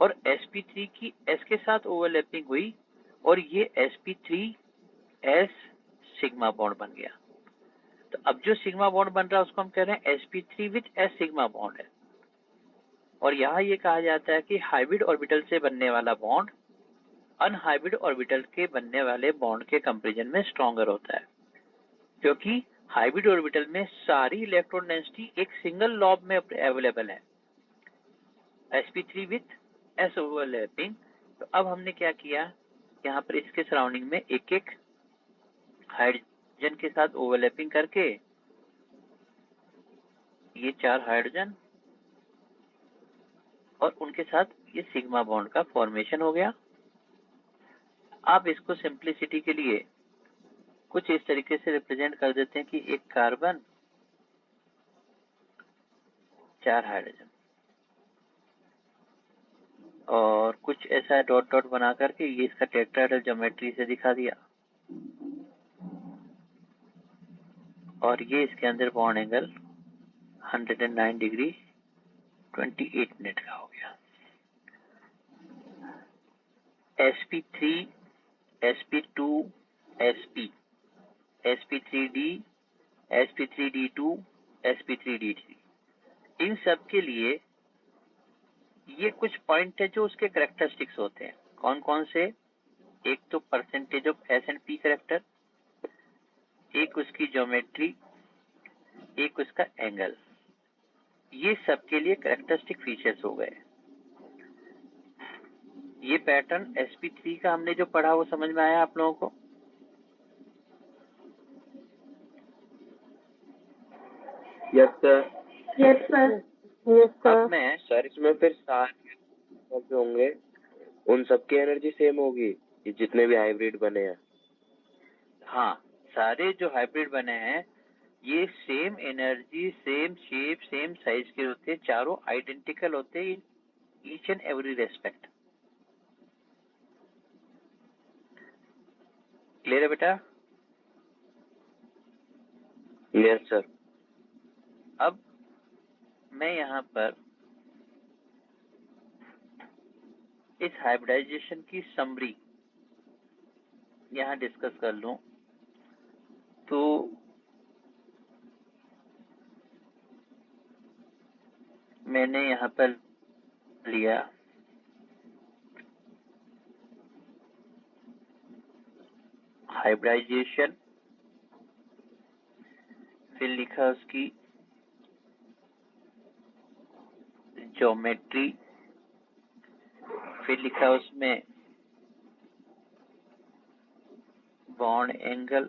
और sp3 की s के साथ ओवरलैपिंग हुई और ये sp3s सिग्मा बॉन्ड बन गया। तो अब जो सिग्मा बॉन्ड बन रहा है उसको हम कह रहे हैं sp3 with s sigma bond है। और यहाँ ये कहा जाता है कि हाइब्रिड ऑर्बिटल से बनने वाला बॉन्ड अनहाइब्रिड ऑर्बिटल के बनने वाले बॉन्ड के कंपैरिजन में स्ट्रॉन्गर होता है, क्योंकि हाइब्रिड ऑर्बिटल में सारी इलेक्ट्रॉन डेंसिटी एक सिंगल लॉब में अवेलेबल है, sp3 विथ s ओवरलैपिंग। तो अब हमने क्या किया, यहाँ पर इसके सराउंडिंग में एक एक हाइड्रोजन के साथ ओवरलैपिंग करके ये 4 हाइड्रोजन और उनके साथ ये सिग्मा बॉन्ड का फॉर्मेशन हो गया। आप इसको सिंप्लिसिटी के लिए कुछ इस तरीके से रिप्रेजेंट कर देते हैं कि एक कार्बन 4 हाइड्रोजन, और कुछ ऐसा डॉट डॉट बना करके ये इसका टेट्राहेड्रल ज्योमेट्री से दिखा दिया, और ये इसके अंदर बॉन्ड एंगल 109 डिग्री 28 मिनट का हो गया। sp3, sp2, sp, sp3d, sp3d2, sp3d3, इन सब के लिए ये कुछ पॉइंट है जो उसके कैरेक्टरिस्टिक्स होते हैं। कौन कौन से, एक तो percentage of S and P character, एक उसकी ज्योमेट्री, एक उसका एंगल, ये सब के लिए कैरेक्टरिस्टिक फीचर्स हो गए। ये पैटर्न sp3 का हमने जो पढ़ा वो समझ में आया आप लोगों को। Yes sir. Yes sir. अब मैं सर इसमें फिर सारे जो होंगे उन सबकी एनर्जी सेम होगी, ये जितने भी हाइब्रिड बने हैं। हाँ, सारे जो हाइब्रिड बने हैं ये same energy, same shape, same size के होते हैं, चारों आइडेंटिकल होते हैं in each and every respect. Clear है बेटा? Yes sir. अब मैं यहाँ पर इस हाइब्रिडाइजेशन की समरी यहाँ डिस्कस कर लूं तो मैंने यहाँ पर लिया हाइब्रिडाइजेशन, फिर लिखा उसकी ज्योमेट्री, फिर लिखा उसमें बॉन्ड एंगल,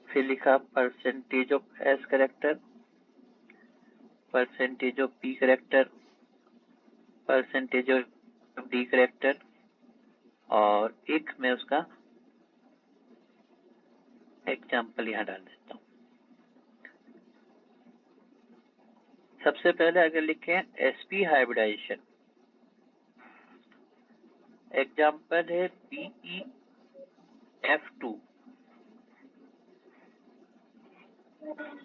फिर लिखा percentage of S character, percentage of P character, percentage of D character, और एक मैं उसका एग्जाम्पल यहाँ डाल देता हूँ। सबसे पहले अगर लिखें एसपी हाइब्रिडाइजेशन, एग्जाम्पल है BeF2।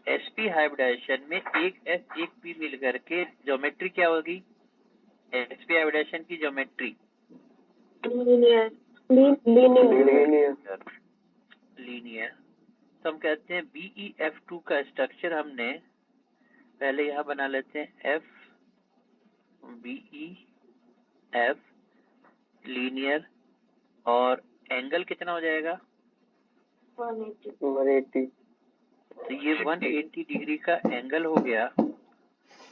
एसपी हाइब्रिडाइजेशन में एक एस एक पी मिल करके ज्योमेट्री क्या होगी? एसपी हाइब्रिडाइजेशन की ज्योमेट्री लीनियर। लीनियर। तो हम कहते हैं BeF2 का स्ट्रक्चर हमने पहले यहाँ बना लेते हैं F BeF लीनियर, और एंगल कितना हो जाएगा? 180। तो ये 180 डिग्री का एंगल हो गया।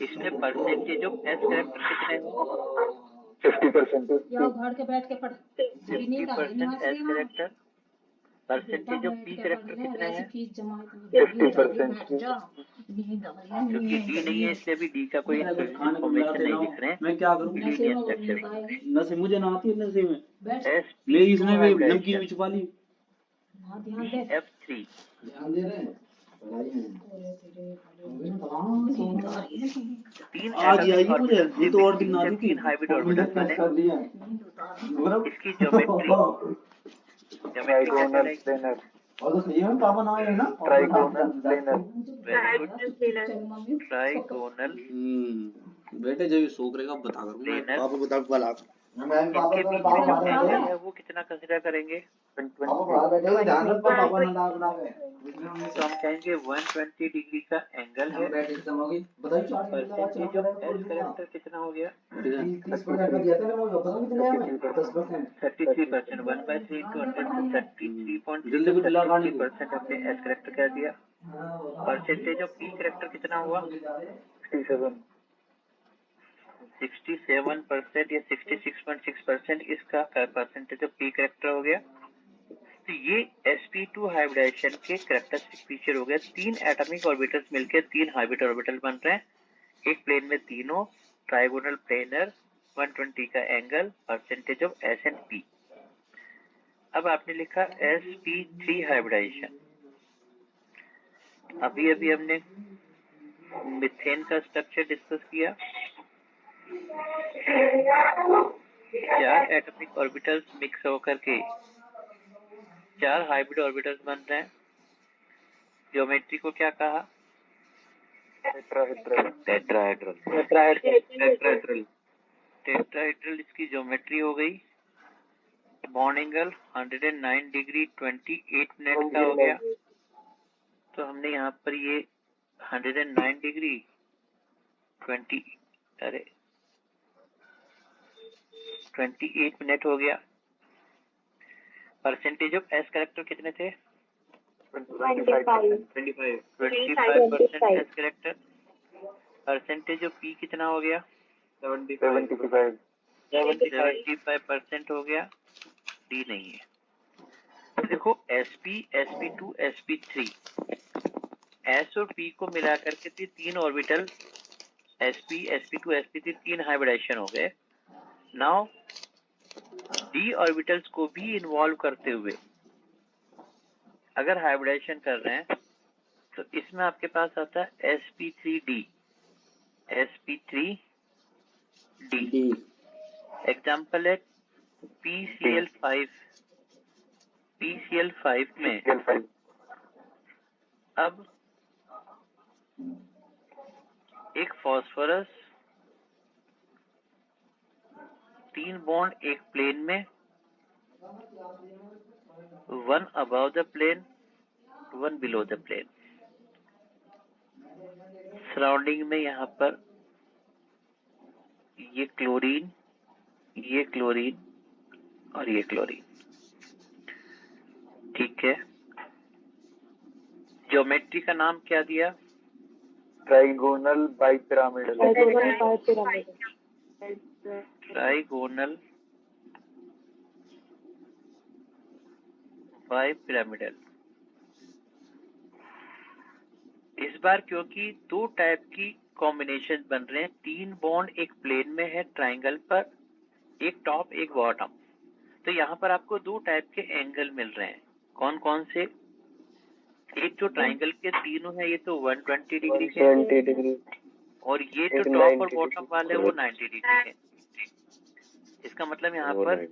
इसमें परसेंटेज ऑफ एस करेक्टर कितने? 50%। 50% S character. Percentage of P character कितने हैं? 50%। क्योंकि डी नहीं है इसलिए अभी डी का कोई इन्फॉर्मेशन नहीं लिख रहे हैं। मैं क्या करूँ? लीनियर स्ट्रक्चर नशे मुझे ना आती है नशे में। एस मेरी इसने भी नमकीन में छुपा ली। BeF3 ध्यान दे रहे हैं। तीन आज ही आई एटॉमिक मुझे, ऑर्बिटल ये तो और दिन ना दी थी। तीन हाइब्रिड ऑर्बिटल बने। इसकी ज्योमेट्री ट्राइगोनल प्लेनर। और तो सही है पापा ना आए ना। Trigonal planar. ट्राइगोनल बेटे जब ये शो करेगा बता करूंगा प्लेनर। पापा बता वाला। इनके बीच में जो एंगल है वो कितना कंसीडर करेंगे? तो हम कहेंगे 120 डिग्री का एंगल है। परसेंटेज ऑफ एस करेक्टर कितना हो गया? 33%। 1/3 into 100 को 33.33% हमने एस करेक्टर कह दिया। परसेंटेज ऑफ पी करेक्टर कितना हुआ? 67% या 66.6% इसका परसेंटेज ऑफ पी करेक्टर हो गया। तो ये sp2 हाइब्रिडाइजेशन के कैरेक्टरिस्टिक फीचर हो गए। तीन एटॉमिक ऑर्बिटल्स मिलकर तीन हाइब्रिड ऑर्बिटल बन रहे हैं, एक प्लेन में तीनों, ट्राइगोनल प्लेनर, 120 का angle, percentage of S and P. अब आपने लिखा sp3 हाइब्रिडाइजेशन। अभी अभी हमने मीथेन का स्ट्रक्चर डिस्कस किया। चार एटॉमिक ऑर्बिटल्स मिक्स होकर के चार हाइब्रिड ऑर्बिटल्स बन रहे हैं। ज्योमेट्री को क्या कहा? टेट्राहेड्रल इसकी ज्योमेट्री हो गई। बॉन्ड एंगल 109 डिग्री 28 मिनट का हो गया। तो हमने यहाँ पर ये 109 डिग्री 28 मिनट हो गया। परसेंटेज ऑफ एस कैरेक्टर कितने थे? 25% S character. Percentage of P कितना हो गया? 75% हो गया। डी नहीं है। तो देखो sp, sp2, sp3 S और P को मिला करके तीन ऑर्बिटल sp, sp2, sp3 तीन हाइब्रिडाइजेशन हो गए। नाउ d ऑर्बिटल्स को भी इन्वॉल्व करते हुए अगर हाइब्रिडाइजेशन कर रहे हैं तो इसमें आपके पास आता है sp3d, sp3d। एग्जाम्पल है PCl5, PCl5 में अब एक फॉस्फोरस, तीन बॉन्ड एक प्लेन में, one above the plane, one below the plane. Surrounding में यहाँ पर ये क्लोरीन, ये क्लोरीन और ये क्लोरीन। ठीक है, ज्योमेट्री का नाम क्या दिया? Trigonal bipyramidal. Trigonal bipyramidal. इस बार क्योंकि दो टाइप की कॉम्बिनेशन बन रहे हैं, तीन बॉन्ड एक प्लेन में है ट्राइंगल पर, एक टॉप एक बॉटम, तो यहाँ पर आपको दो टाइप के एंगल मिल रहे हैं। कौन कौन से? एक जो ट्राइंगल के तीनों है ये तो 120 डिग्री के, और ये जो टॉप और बॉटम वाले वो 90 डिग्री के। इसका मतलब यहाँ पर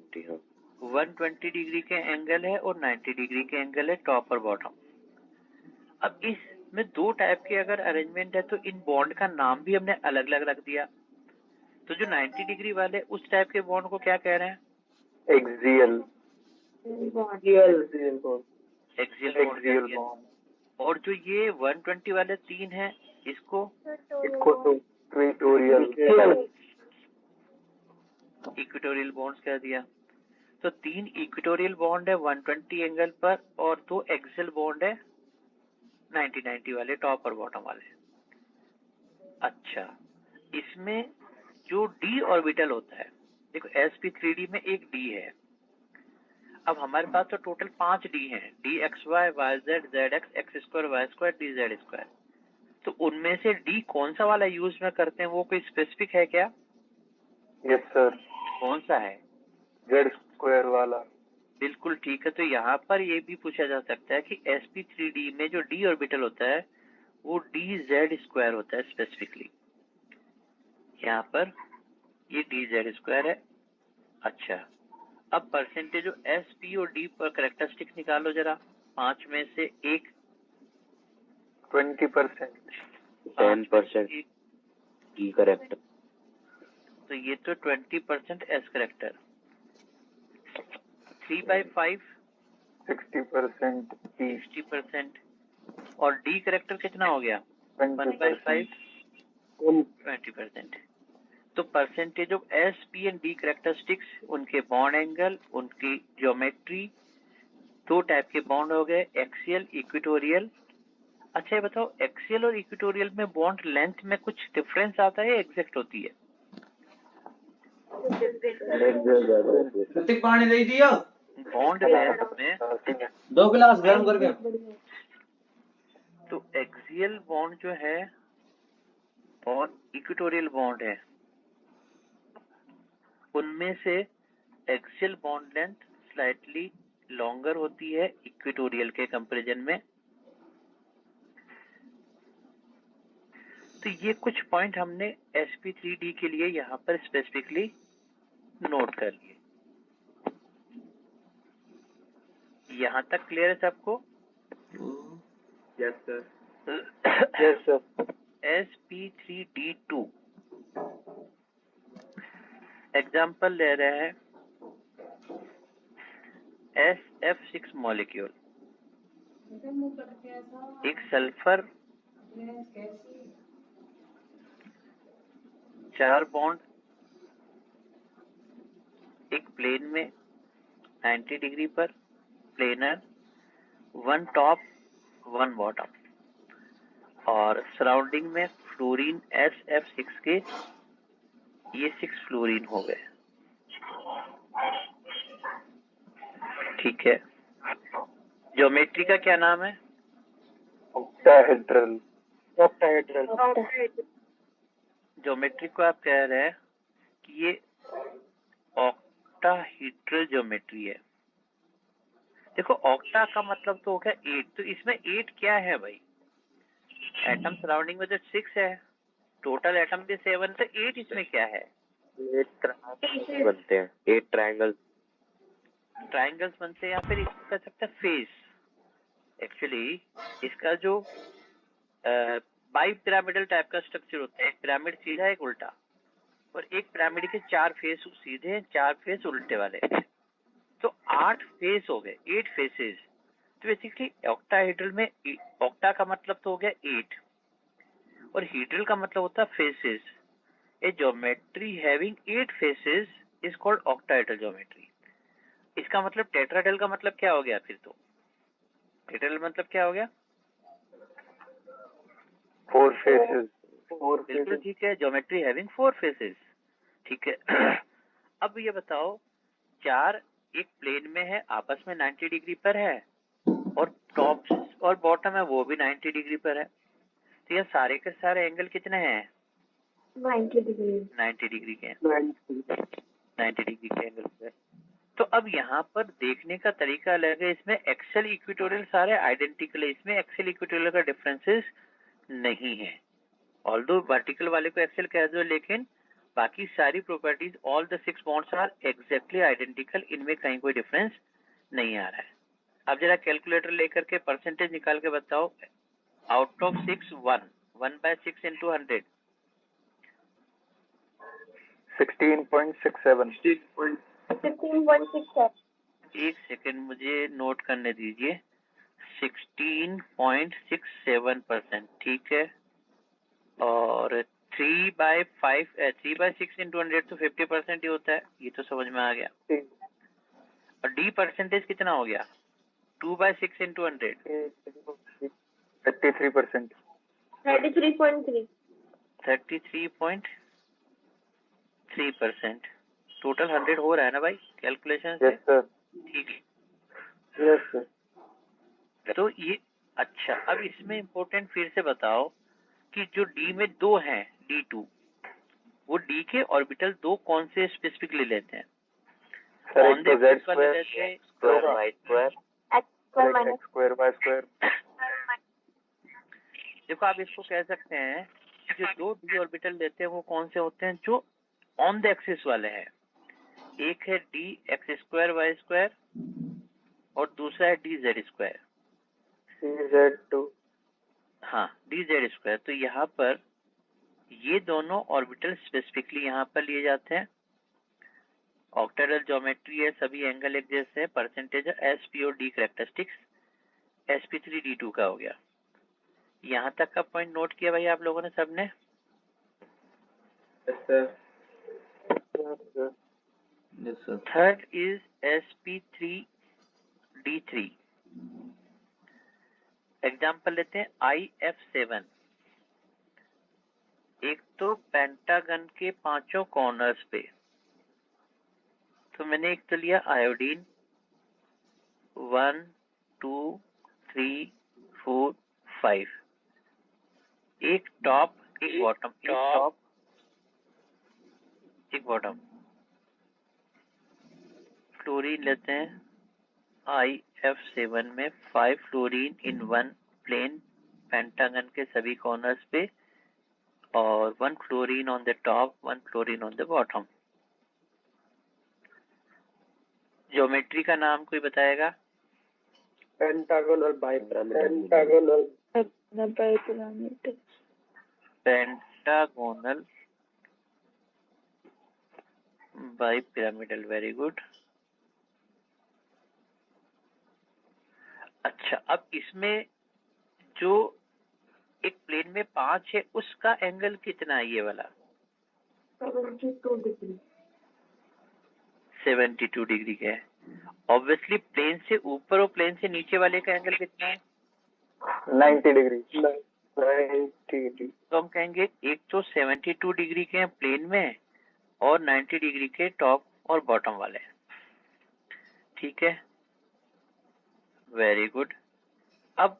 120 डिग्री के एंगल है और 90 डिग्री के एंगल है टॉप और बॉटम। अब इसमें दो टाइप के अगर अरेंजमेंट है तो इन बॉन्ड का नाम भी हमने अलग अलग रख दिया। तो जो 90 डिग्री वाले उस टाइप के बॉन्ड को क्या कह रहे हैं? Axial bond. और जो ये 120 वाले तीन हैं इसको तो इक्वेटोरियल बॉन्ड्स कह दिया। तो तीन इक्वेटोरियल बॉन्ड है 120 एंगल पर और दो एक्सियल बॉन्ड है 90 वाले टॉप और बॉटम वाले। अच्छा, इसमें जो d ऑर्बिटल होता है, देखो sp3d में एक d है। अब हमारे पास तो टोटल 5 d हैं, dxy, yz, zx, x2, y2, dz2। तो उनमें से d कौन सा वाला यूज में करते हैं, वो कोई स्पेसिफिक है क्या? Yes sir. कौन सा है? z² वाला। बिल्कुल ठीक है। तो यहाँ पर ये भी पूछा जा सकता है कि sp3d में जो d ऑर्बिटल होता है वो dz² होता है स्पेसिफिकली। यहाँ पर ये dz² है। अच्छा, अब परसेंटेज ऑफ sp और d पर कैरेक्टरिस्टिक निकालो जरा, 5 में से एक। 20%। 10% ई करेक्ट। तो ये तो 20% s करेक्टर। 3/5 60% ई। 60%। और d करेक्टर कितना हो गया? 1/5 20%। तो percentage of S, P and D characteristics, उनके बॉन्ड एंगल, उनकी ज्योमेट्री, दो टाइप के बॉन्ड हो गए, एक्सियल, इक्वेटोरियल। अच्छा, ये बताओ एक्सियल और इक्वेटोरियल में बॉन्ड लेंथ में कुछ डिफरेंस आता है, एग्जैक्ट होती है? पानी दे दिया बॉन्ड लेंथ में 2 गिलास गर्म करके। तो एक्सियल बॉन्ड जो है और इक्वेटोरियल बॉन्ड है, उनमें से axial bond length slightly longer होती है इक्वेटोरियल के कंपैरिजन में। तो ये कुछ पॉइंट हमने sp3d के लिए यहाँ पर स्पेसिफिकली नोट कर लिए। यहाँ तक क्लियर है सबको? Yes sir. Yes sir. sp3d2 example ले रहे हैं SF6 मॉलिक्यूल, एक सल्फर, 4 बॉन्ड एक प्लेन में 90 डिग्री पर, प्लेनर, 1 टॉप 1 बॉटम, और सराउंडिंग में फ्लोरीन SF6 के ये 6 फ्लोरीन हो गए। ठीक है, ज्योमेट्री का क्या नाम है? ऑक्टाहेड्रल। ज्योमेट्री को आप कह रहे हैं कि ये ऑक्टाहीड्रल ज्योमेट्री है। देखो ऑक्टा का मतलब तो हो गया 8, तो इसमें 8 क्या है भाई? एटम सराउंडिंग में तो 6 है, टोटल एटम भी 7, तो 8 इसमें क्या है? 8 बनते हैं, 8 ट्रायंगल्स बनते हैं, या फिर इसको कह सकते हैं फेस। एक्चुअली इसका जो बाई पिरामिडल टाइप का स्ट्रक्चर होता है, एक पिरामिड सीधा एक उल्टा, और एक पिरामिड के 4 फेस सीधे 4 फेस उल्टे वाले, तो 8 फेस हो गए, 8 फेसेस। तो बेसिकली ऑक्टाहेड्रल में ऑक्टा का मतलब तो हो गया 8 और हीड्रल का मतलब होता है faces. A geometry having 8 faces is called octahedral geometry. इसका मतलब टेट्राहेड्रल का मतलब क्या हो गया फिर? तो टेट्राहेड्रल मतलब क्या हो गया? 4 फेसेस। बिल्कुल ठीक है, ज्योमेट्री हैविंग 4 फेसेस। ठीक है। अब ये बताओ, 4 एक प्लेन में है, आपस में 90 डिग्री पर है, और टॉप और बॉटम है वो भी 90 डिग्री पर है, तो ये सारे के सारे एंगल कितने हैं? 90 डिग्री। 90 डिग्री के 90 डिग्री के एंगल पे। तो अब यहाँ पर देखने का तरीका अलग है। इसमें एक्सेल इक्वेटोरियल सारे आइडेंटिकल है, इसमें एक्सेल इक्वेटोरियल का डिफरेंसेस नहीं है। ऑल्दो वर्टिकल वाले को एक्सेल कह दो, लेकिन बाकी सारी properties all the 6 bonds are exactly identical, इनमें कहीं कोई डिफरेंस नहीं आ रहा है। अब जरा कैलकुलेटर लेकर के परसेंटेज निकाल के बताओ। Out of 6 1 by 6 into 100 16.67। 16.67। एक सेकेंड मुझे नोट करने दीजिए। 16.67%, ठीक है। और 3 by 6 into 100 तो 50% ही होता है, ये तो समझ में आ गया। और डी परसेंटेज कितना हो गया? 2 by 6 into 100 33%। 33.3। 33.3%। टोटल 100 हो रहा है ना भाई कैलकुलेशन से? Yes sir. ठीक है। Yes sir. तो ये अच्छा, अब इसमें इम्पोर्टेंट फिर से बताओ कि जो डी में 2 हैं, D2, वो डी के ऑर्बिटल 2 कौन से स्पेसिफिक ले लेते हैं? सर ऑन एक द तो एक्सिस Z वाले स्क्वायर, रहते हैं, square y square, x square X square y square. देखो आप इसको कह सकते हैं कि जो 2 डी ऑर्बिटल लेते हैं वो कौन से होते हैं? जो ऑन द एक्सिस वाले हैं। एक है d x square y square और दूसरा है डी जेड स्क्वायर। Z2। हाँ, डी जेड स्क्वायर। तो यहाँ पर ये दोनों ऑर्बिटल स्पेसिफिकली यहाँ पर लिए जाते हैं। ऑक्टाहेड्रल ज्योमेट्री है, सभी एंगल एक जैसे हैं, परसेंटेज एस पी और डी कैरेक्टरिस्टिक्स sp3d2 का हो गया। यहाँ तक का पॉइंट नोट किया भाई आप लोगों ने सबने? Yes sir. Third is sp3d3। Example लेते हैं IF7। एक तो पेंटागन के 5 कॉर्नर्स पे, तो मैंने एक तो लिया आयोडीन 1 2 3 4 5, एक टॉप एक बॉटम, एक बॉटम। फ्लोरीन लेते हैं IF7 में 5 फ्लोरीन इन 1 प्लेन पेंटागन के सभी कॉर्नर्स पे, और 1 fluorine on the top, 1 fluorine on the bottom. Geometry का नाम कोई बताएगा? Pentagonal bipyramidal. Pentagonal bipyramidal, very good. अच्छा, अब इसमें जो एक प्लेन में 5 है उसका एंगल कितना है? ये वाला 72 डिग्री। 72 डिग्री का है। ऑब्वियसली प्लेन से ऊपर और प्लेन से नीचे वाले का एंगल कितना है? 90 डिग्री। 90 डिग्री। तो हम कहेंगे एक तो 72 डिग्री के हैं प्लेन में, और 90 डिग्री के टॉप और बॉटम वाले। ठीक है, वेरी गुड। अब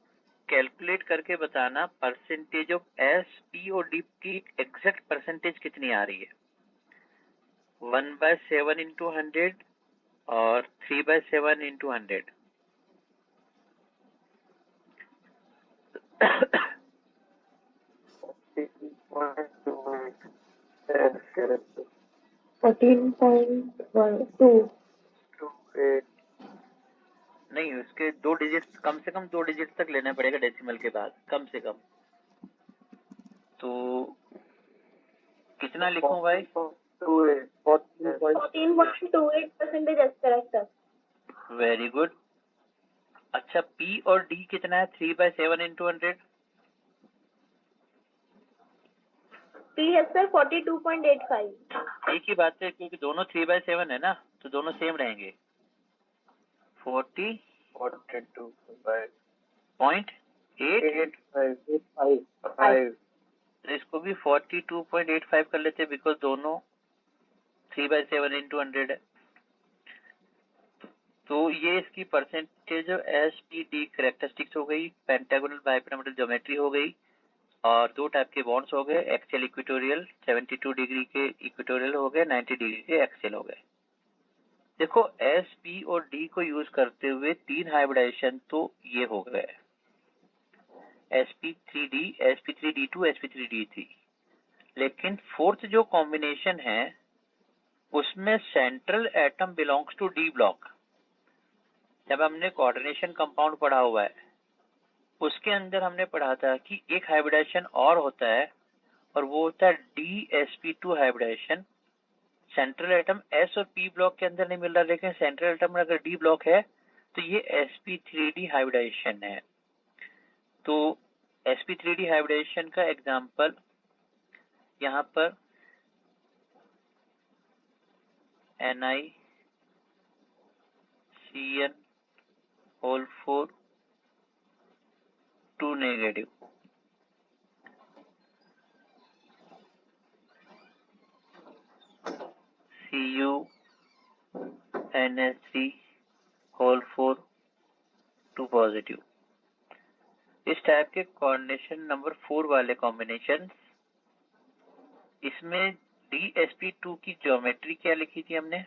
कैलकुलेट करके बताना परसेंटेज ऑफ एस पी और डी की एग्जैक्ट परसेंटेज कितनी आ रही है। 1/7 इंटू 100 और 3/7 इंटू 100। 14.12 नहीं, उसके 2 डिजिट, कम से कम 2 डिजिट तक लेना पड़ेगा डेसिमल के बाद, कम से कम। तो कितना लिखूं भाई? 14.28% is correct sir. Very good. अच्छा, पी और डी कितना है? 3/7 इंटू 100। P है sir 42.85. एक ही बात है, क्योंकि दोनों 3/7 है ना, तो दोनों सेम रहेंगे। 42.85। तो इसको भी 42.85 कर लेते, बिकॉज दोनों 3/7 इंटू 100 है। तो ये इसकी percentage S P D characteristics हो गई, पेंटागोनल बाइपिरामिडल ज्योमेट्री हो गई, और 2 टाइप के बॉन्ड्स हो गए, एक्सियल इक्वेटोरियल 72 डिग्री के इक्वेटोरियल हो गए, 90 डिग्री के एक्सियल हो गए। देखो, एस पी और डी को यूज करते हुए 3 हाइब्रिडाइजेशन तो ये हो गए, sp3d, sp3d2, sp3d3। लेकिन फोर्थ जो कॉम्बिनेशन है उसमें central atom belongs to d block. जब हमने कोऑर्डिनेशन कंपाउंड पढ़ा हुआ है उसके अंदर हमने पढ़ा था कि एक हाइब्रिडाइजेशन और होता है, और वो होता है DsP2 hybridization. Central atom s और पी ब्लॉक के अंदर नहीं मिल रहा, लेकिन सेंट्रल एटम में अगर डी ब्लॉक है तो ये sp3d हाइब्रिडाइजेशन है। तो sp3d हाइब्रिडाइजेशन का एग्जांपल यहाँ पर NiCN whole 4 2 negative, CuNH3 whole 4 2 positive. इस टाइप के कॉम्बिनेशन नंबर 4 वाले कॉम्बिनेशन, इसमें DsP2 की ज्योमेट्री क्या लिखी थी हमने?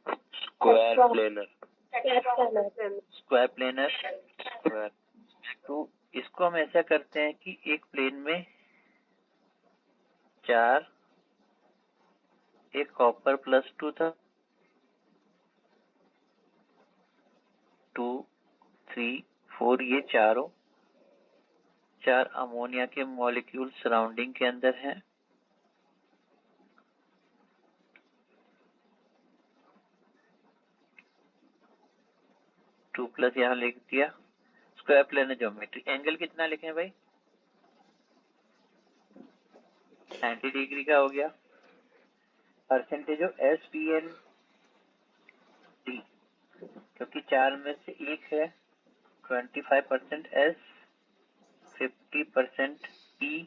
Square planar. Square planar. तो इसको हम ऐसा करते हैं कि एक प्लेन में 4, एक कॉपर +2 था, 2 3 4, ये चारों 4 अमोनिया के मॉलिक्यूल सराउंडिंग के अंदर हैं। टू प्लस यहाँ लिख दिया। स्क्वायर प्लेनर ज्योमेट्री, एंगल कितना लिखें भाई? 90 डिग्री का हो गया। परसेंटेज ऑफ SPN D, क्योंकि 4 में से एक है, 25% S, 50% E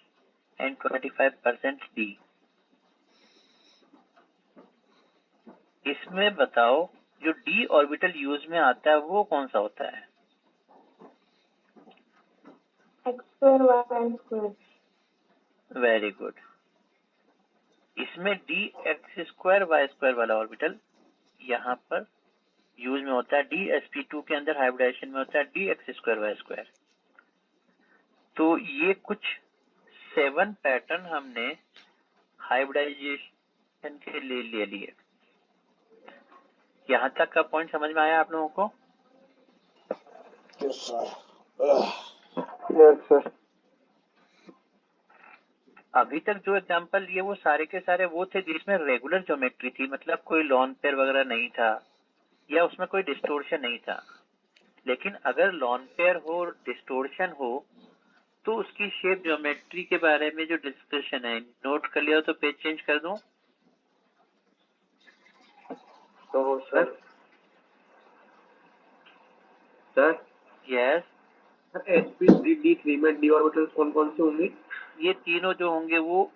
एंड 25% D। इसमें बताओ जो D ऑर्बिटल यूज में आता है वो कौन सा होता है? x2y2। Very good. इसमें dx2y2 वाला ऑर्बिटल यहाँ पर यूज में होता है, DsP2 के अंदर हाइब्रिडाइजेशन में होता है dx2y2। तो ये कुछ 7 पैटर्न हमने हाइब्रिडाइजेशन के लिए ले लिए। यहाँ तक का पॉइंट समझ में आया आप लोगों को? Yes sir. अभी तक जो एग्जांपल लिए वो सारे के सारे वो थे जिसमें रेगुलर ज्योमेट्री थी, मतलब कोई लॉन पेयर वगैरह नहीं था या उसमें कोई डिस्टोर्शन नहीं था। लेकिन अगर लॉन पेयर हो, डिस्टोर्शन हो, तो उसकी शेप ज्योमेट्री के बारे में जो डिस्कशन है, नोट कर लिया तो पेज चेंज कर दूं? तो सर यस। sp3d3 में d ऑर्बिटल्स कौन कौन से होंगे? ये तीनों जो होंगे वो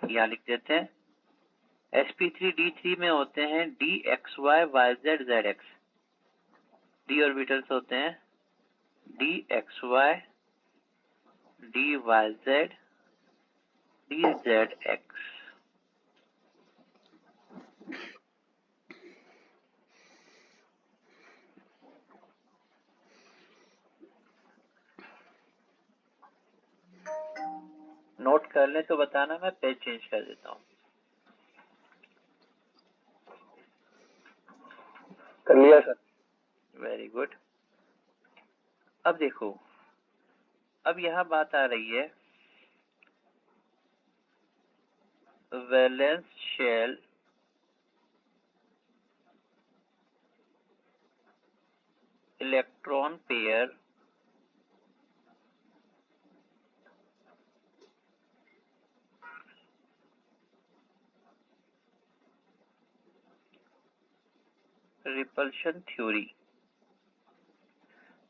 यहाँ लिख देते हैं। sp3d3 में होते हैं dxy yz zx, d orbitals होते हैं। dxy dyz dzx। नोट कर ले तो बताना, मैं पेज चेंज कर देता हूँ। कर लिया सर। Very good. अब देखो, अब यहाँ बात आ रही है valence shell electron pair repulsion theory.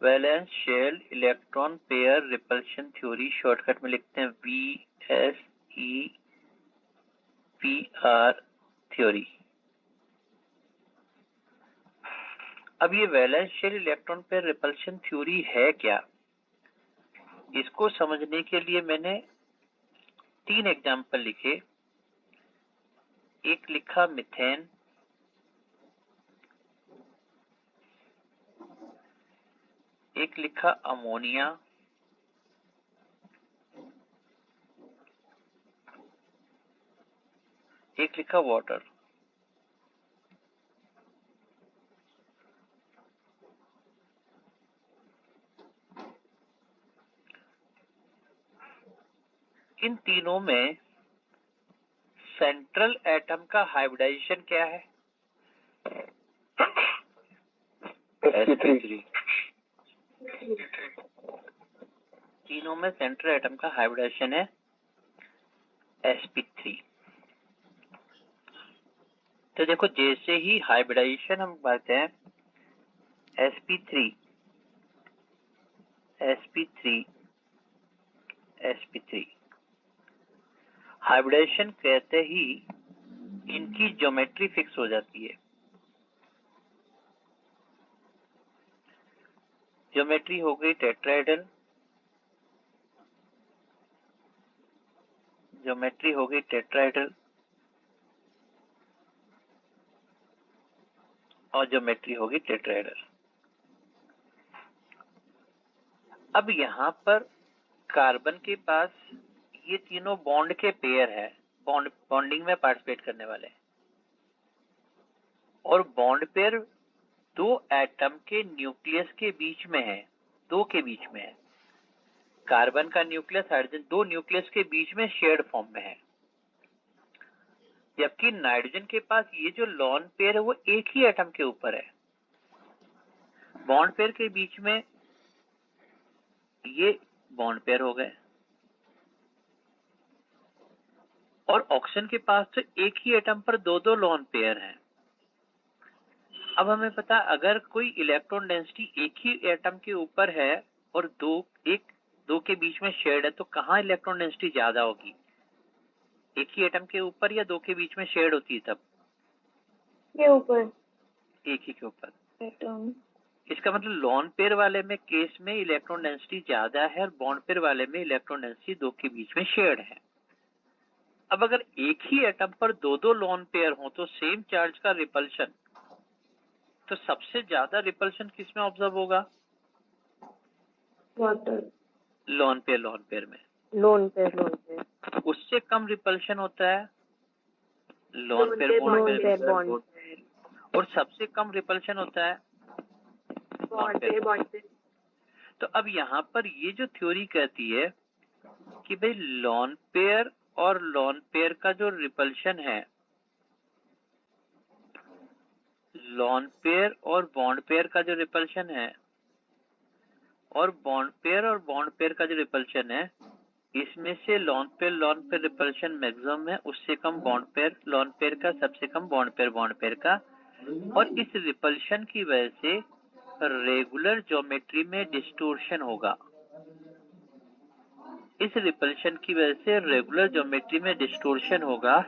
Valence shell electron pair repulsion theory shortcut में लिखते हैं VSEPR थ्योरी। अब ये valence shell electron pair repulsion theory है क्या, इसको समझने के लिए मैंने 3 एग्जाम्पल लिखे। एक लिखा मीथेन, एक लिखा अमोनिया, एक लिखा वाटर। इन तीनों में सेंट्रल एटम का हाइब्रिडाइजेशन क्या है? sp3। तीनों में सेंट्रल एटम का हाइब्रिडाइजेशन है sp3। तो देखो, जैसे ही हाइब्रिडाइजेशन हम बात हैं sp3 sp3 sp3, हाइब्रिडेशन कहते ही इनकी ज्योमेट्री फिक्स हो जाती है। ज्योमेट्री हो गई टेट्राहेड्रल, ज्योमेट्री हो गई टेट्राहेड्रल और ज्योमेट्री होगी टेट्राहेड्रल। अब यहाँ पर कार्बन के पास ये तीनों बॉन्ड के पेयर है, बॉन्डिंग में पार्टिसिपेट करने वाले, और बॉन्ड पेयर 2 एटम के न्यूक्लियस के बीच में है, 2 के बीच में है। कार्बन का न्यूक्लियस हाइड्रोजन 2 न्यूक्लियस के बीच में शेयर्ड फॉर्म में है, जबकि नाइट्रोजन के पास ये जो लॉन पेयर है वो एक ही एटम के ऊपर है। बॉन्ड पेयर के बीच में ये बॉन्ड पेयर हो गए, और ऑक्सीजन के पास तो एक ही एटम पर 2-2 लॉन पेयर हैं। अब हमें पता, अगर कोई इलेक्ट्रॉन डेंसिटी एक ही एटम के ऊपर है और दो के बीच में शेयर्ड है, तो कहाँ इलेक्ट्रॉन डेंसिटी ज्यादा होगी? एक ही एटम के ऊपर या 2 के बीच में शेयर्ड होती है तब? के ऊपर, एक ही के ऊपर। एटम। इसका मतलब लॉन पेयर वाले में केस में इलेक्ट्रॉन डेंसिटी ज्यादा है और बॉन्ड पेयर वाले में इलेक्ट्रॉन डेंसिटी 2 के बीच में शेयर्ड है। अब अगर एक ही एटम पर 2-2 लॉन पेयर हो तो सेम चार्ज का रिपल्शन, तो सबसे ज्यादा रिपल्शन किसमें ऑब्जर्व होगा? वाटर। लॉन पेयर में। Lone pair. उससे कम रिपल्शन होता है लॉन पेयर बॉन्ड पेयर, और सबसे कम रिपल्शन होता है बॉन्ड पेयर। तो अब यहाँ पर ये जो थ्योरी कहती है कि भाई लॉन पेयर और लॉन पेयर का जो रिपल्शन है, लॉन पेयर और बॉन्ड पेयर का जो रिपल्शन है, और बॉन्ड पेयर का जो रिपल्शन है, इसमें से लॉन पेयर रिपल्शन मैक्सिमम है, उससे कम बॉन्ड पेयर लॉन पेयर का, सबसे कम बॉन्ड पेयर का। और इस रिपल्शन की वजह से रेगुलर ज्योमेट्री में डिस्टोर्शन होगा। इस रिपल्शन की वजह से रेगुलर ज्योमेट्री में डिस्टोर्शन होगा,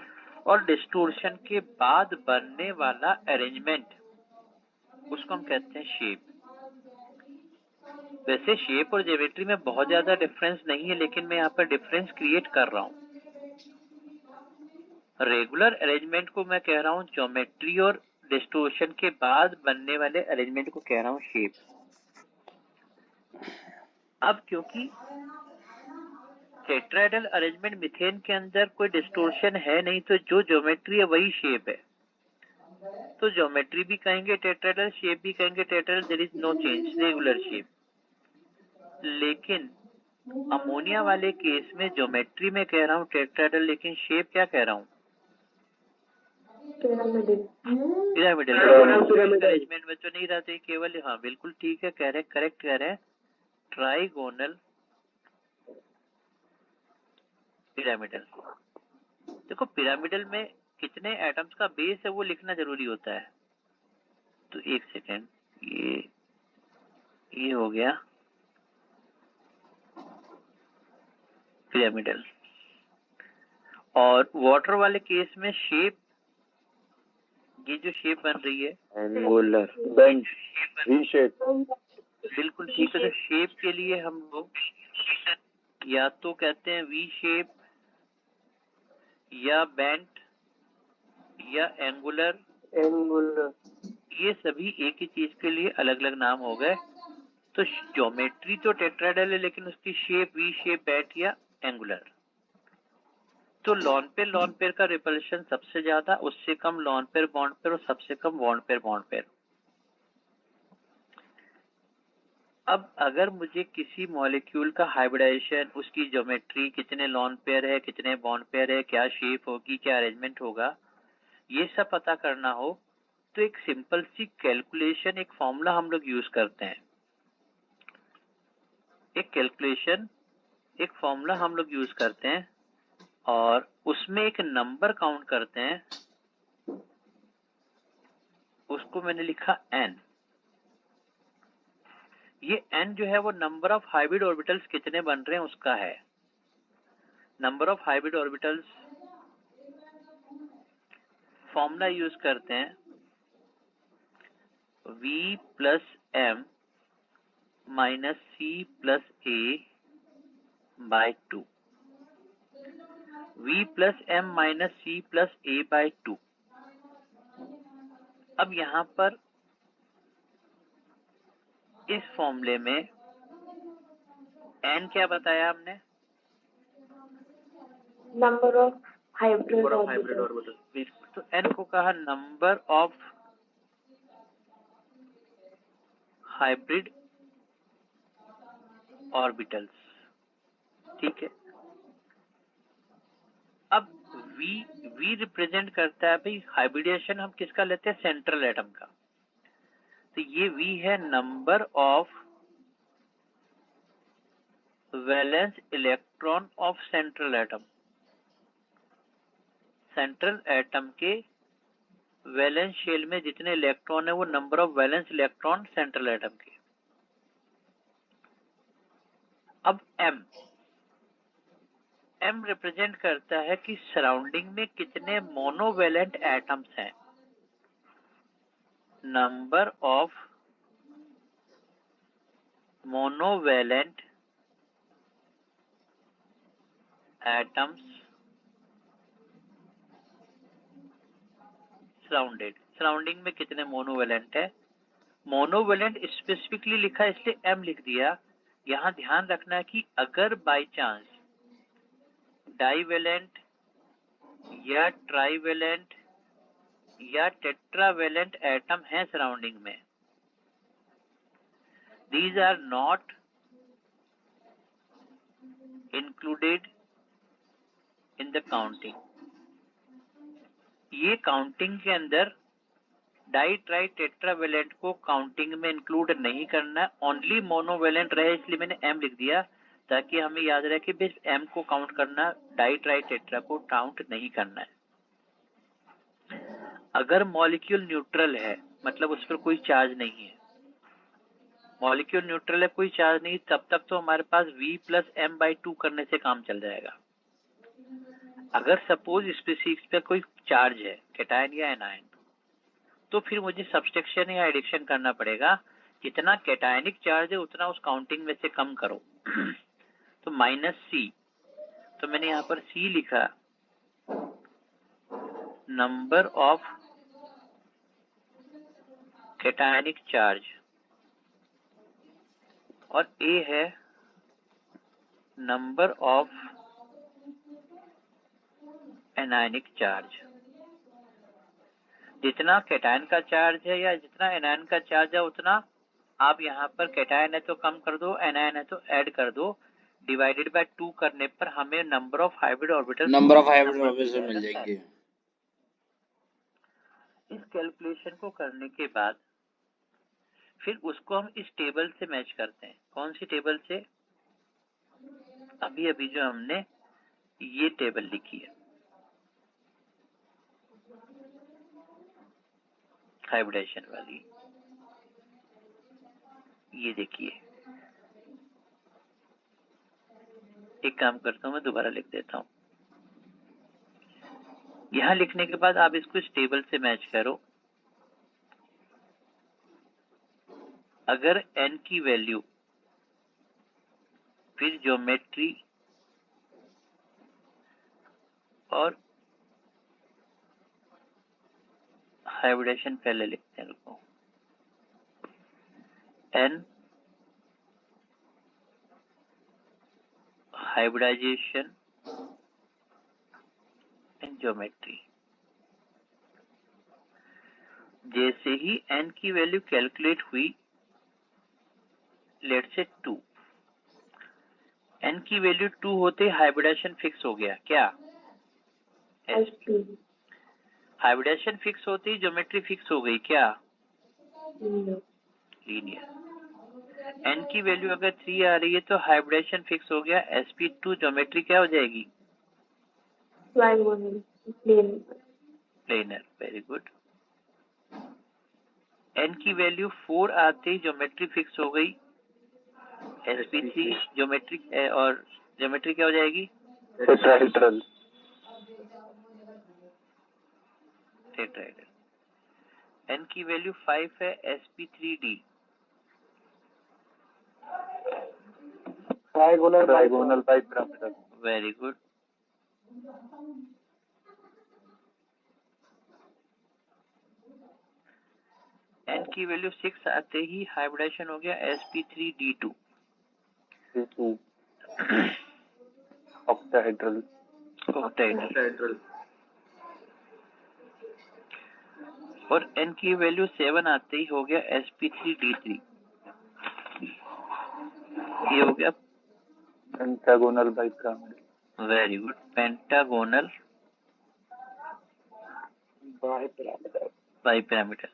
और डिस्टोर्शन के बाद बनने वाला अरेंजमेंट उसको हम कहते हैं शेप। वैसे शेप और ज्योमेट्री में बहुत ज्यादा डिफरेंस नहीं है, लेकिन मैं यहाँ पर डिफरेंस क्रिएट कर रहा हूँ। रेगुलर अरेंजमेंट को मैं कह रहा हूँ ज्योमेट्री, और डिस्टोर्शन के बाद बनने वाले अरेंजमेंट को कह रहा हूँ शेप। अब क्योंकि टेट्राहेड्रल अरेंजमेंट मीथेन के अंदर कोई डिस्टोर्शन है नहीं, तो जो ज्योमेट्री है वही शेप है। तो ज्योमेट्री भी कहेंगे टेट्राहेड्रल, शेप भी कहेंगे tetrahedral, there is no change, regular shape. लेकिन अमोनिया वाले केस में ज्योमेट्री में कह रहा हूँ टेट्राहेड्रल, लेकिन शेप क्या कह रहा हूँ? पिरामिडल। अरेंजमेंट में तो नहीं रहते केवल, हाँ बिल्कुल ठीक है, कह रहे करेक्ट कह रहे हैं, ट्राइगोनल पिरामिडल। देखो पिरामिडल में कितने एटम्स का बेस है वो लिखना जरूरी होता है। तो एक सेकेंड, ये हो गया पिरामिडल। और वाटर वाले केस में शेप, ये जो शेप बन रही है एंगुलर बेंच वी शेप, बिल्कुल ठीक है। तो शेप के लिए हम लोग या तो कहते हैं वी शेप, या बेंट, या एंगुलर। ये सभी एक ही चीज के लिए अलग अलग नाम हो गए। तो ज्योमेट्री तो टेट्राहेड्रल है, लेकिन उसकी शेप वी शेप, बेंट या एंगुलर। तो लॉन पेयर का रिपल्शन सबसे ज्यादा, उससे कम लॉन पेयर बॉन्ड पेयर, और सबसे कम बॉन्ड पेयर। अब अगर मुझे किसी मॉलिक्यूल का हाइब्रिडाइजेशन, उसकी ज्योमेट्री, कितने लॉन पेयर है, कितने बॉन्ड पेयर है, क्या शेप होगी, क्या अरेंजमेंट होगा, ये सब पता करना हो, तो एक सिंपल सी कैलकुलेशन, एक फॉर्मूला हम लोग यूज करते हैं। एक फॉर्मूला हम लोग यूज करते हैं, और उसमें एक नंबर काउंट करते हैं, उसको मैंने लिखा n। ये n जो है वो नंबर ऑफ हाइब्रिड ऑर्बिटल्स कितने बन रहे हैं उसका है। Number of hybrid orbitals formula use करते हैं v plus m minus c plus a by 2। v plus m minus c plus a by 2। अब यहां पर इस फॉर्मूले में n क्या बताया हमने? Number of hybrid orbital. तो n को कहा नंबर ऑफ हाइब्रिड ऑर्बिटल्स, ठीक है। अब v रिप्रेजेंट करता है भाई हाइब्रिडेशन, हम किसका लेते हैं? सेंट्रल एटम का। तो ये v है number of valence electron of central atom. Central atom के वैलेंस शेल में जितने इलेक्ट्रॉन है वो number of valence electron central atom के। अब m रिप्रेजेंट करता है कि सराउंडिंग में कितने मोनोवैलेंट एटम्स हैं। Number of monovalent atoms surrounding में कितने मोनोवैलेंट है। मोनोवैलेंट स्पेसिफिकली लिखा है इसलिए m लिख दिया। यहां ध्यान रखना है कि अगर बाय चांस डाइवैलेंट या ट्राइवैलेंट या टेट्रावैलेंट एटम है सराउंडिंग में, these are not included in the counting। ये काउंटिंग के अंदर डाई ट्राई टेट्रावैलेंट को काउंटिंग में इंक्लूड नहीं करना, ओनली मोनोवैलेंट रहे, इसलिए मैंने m लिख दिया ताकि हमें याद रहे कि बस m को काउंट करना, डाई ट्राई टेट्रा को काउंट नहीं करना है। अगर मॉलिक्यूल न्यूट्रल है, मतलब उस पर कोई चार्ज नहीं है, मॉलिक्यूल न्यूट्रल है, कोई चार्ज नहीं, तब तक तो हमारे पास v प्लस m बाई 2 करने से काम चल जाएगा। अगर सपोज स्पीसीज पे कोई चार्ज है, कैटायन या एनायन, तो फिर मुझे सब्सट्रैक्शन या एडिक्शन करना पड़ेगा जितना कैटायनिक चार्ज है उतना उस काउंटिंग में से कम करो। तो -C, तो मैंने यहाँ पर C लिखा, नंबर ऑफ कैटायनिक चार्ज, और A है नंबर ऑफ एनायनिक चार्ज। जितना कैटायन का चार्ज है या जितना एनायन का चार्ज है उतना आप यहाँ पर कैटायन है तो कम कर दो, एनायन है तो ऐड कर दो, डिवाइडेड बाय 2 करने पर हमें नंबर ऑफ हाइब्रिड ऑर्बिटल मिल जाएंगे। इस कैलकुलेशन को करने के बाद फिर उसको हम इस टेबल से मैच करते हैं। कौन सी टेबल से? अभी अभी जो हमने ये टेबल लिखी है, हाइब्रिडेशन वाली, ये देखिए। एक काम करता हूं, मैं दोबारा लिख देता हूं। यहां लिखने के बाद आप इसको इस टेबल से मैच करो। अगर n की वैल्यू, फिर ज्योमेट्री और हाइब्रिडेशन पहले लिखते हैं, रुको। n hybridization and geometry. जैसे ही n की वैल्यू कैलकुलेट हुई, लेट्स से 2, n की वैल्यू 2 होते हाइब्रिडेशन फिक्स हो गया। क्या? SP हाइब्रिडेशन फिक्स होते ही ज्योमेट्री फिक्स हो गई। क्या? लीनियर। n की वैल्यू अगर 3 आ रही है तो हाइब्रिडेशन फिक्स हो गया, sp2, ज्योमेट्री क्या हो जाएगी? प्लेनर। Very good. n की वैल्यू 4 आते ही ज्योमेट्री फिक्स हो गई, sp3, ज्योमेट्री और ज्योमेट्री क्या हो जाएगी? टेट्राहेड्रल। टेट्राहेड्रल। n की वैल्यू 5 है, sp3d, trigonal bipyramidal. Very good. n की वैल्यू 6 आते ही हाइब्रिडेशन हो गया, sp3d2, ऑक्टाहेड्रल। ऑक्टाहेड्रल। और n की वैल्यू 7 आते ही हो गया sp3d3, ये हो गया pentagonal bipyramidal. Very good, pentagonal bipyramidal.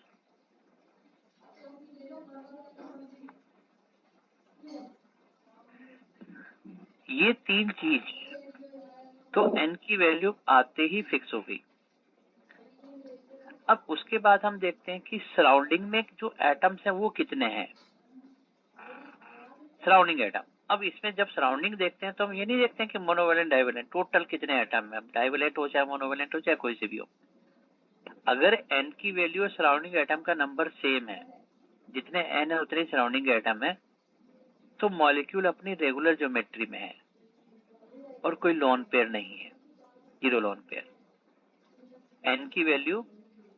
ये 3 चीज तो n की वैल्यू आते ही फिक्स हो गई। अब उसके बाद हम देखते हैं कि सराउंडिंग में जो एटम्स हैं वो कितने हैं। सराउंडिंग एटम, अब इसमें जब सराउंडिंग देखते हैं तो हम ये नहीं देखते हैं कि मोनोवेलेंट डाइवेलेंट टोटल कितने एटम है, डाइवेलेंट हो चाहे मोनोवेलेंट हो चाहे कोई से भी हो। अगर n की वैल्यू और सराउंडिंग एटम का नंबर सेम है, जितने n है उतने सराउंडिंग एटम है, तो मॉलिक्यूल अपनी रेगुलर ज्योमेट्री में है और कोई लोन पेयर नहीं है, जीरो लोन पेयर। n की वैल्यू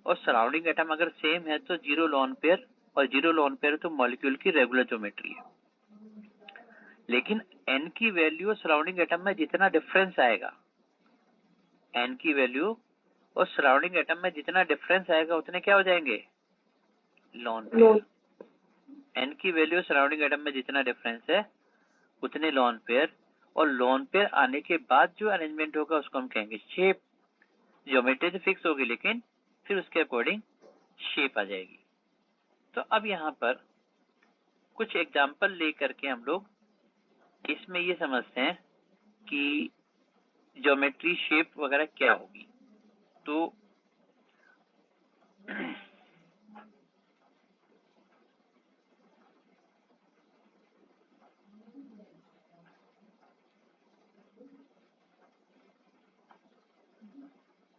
और सराउंडिंग एटम अगर सेम है तो जीरो लोन पेयर, और जीरो लोन पेयर तो मॉलिक्यूल की रेगुलर ज्योमेट्री है। लेकिन n की वैल्यू और सराउंडिंग एटम में जितना डिफरेंस आएगा, n की वैल्यू और सराउंडिंग एटम में जितना डिफरेंस आएगा उतने क्या हो जाएंगे? Lone pair. n की वैल्यू सराउंडिंग एटम में जितना डिफरेंस है उतने लोन पेयर, और लोन पेयर आने के बाद जो अरेंजमेंट होगा उसको हम कहेंगे शेप। ज्योमेट्री तो फिक्स होगी लेकिन फिर उसके अकॉर्डिंग शेप आ जाएगी। तो अब यहाँ पर कुछ एग्जांपल लेकर के हम लोग इसमें ये समझते हैं कि ज्योमेट्री शेप वगैरह क्या होगी। तो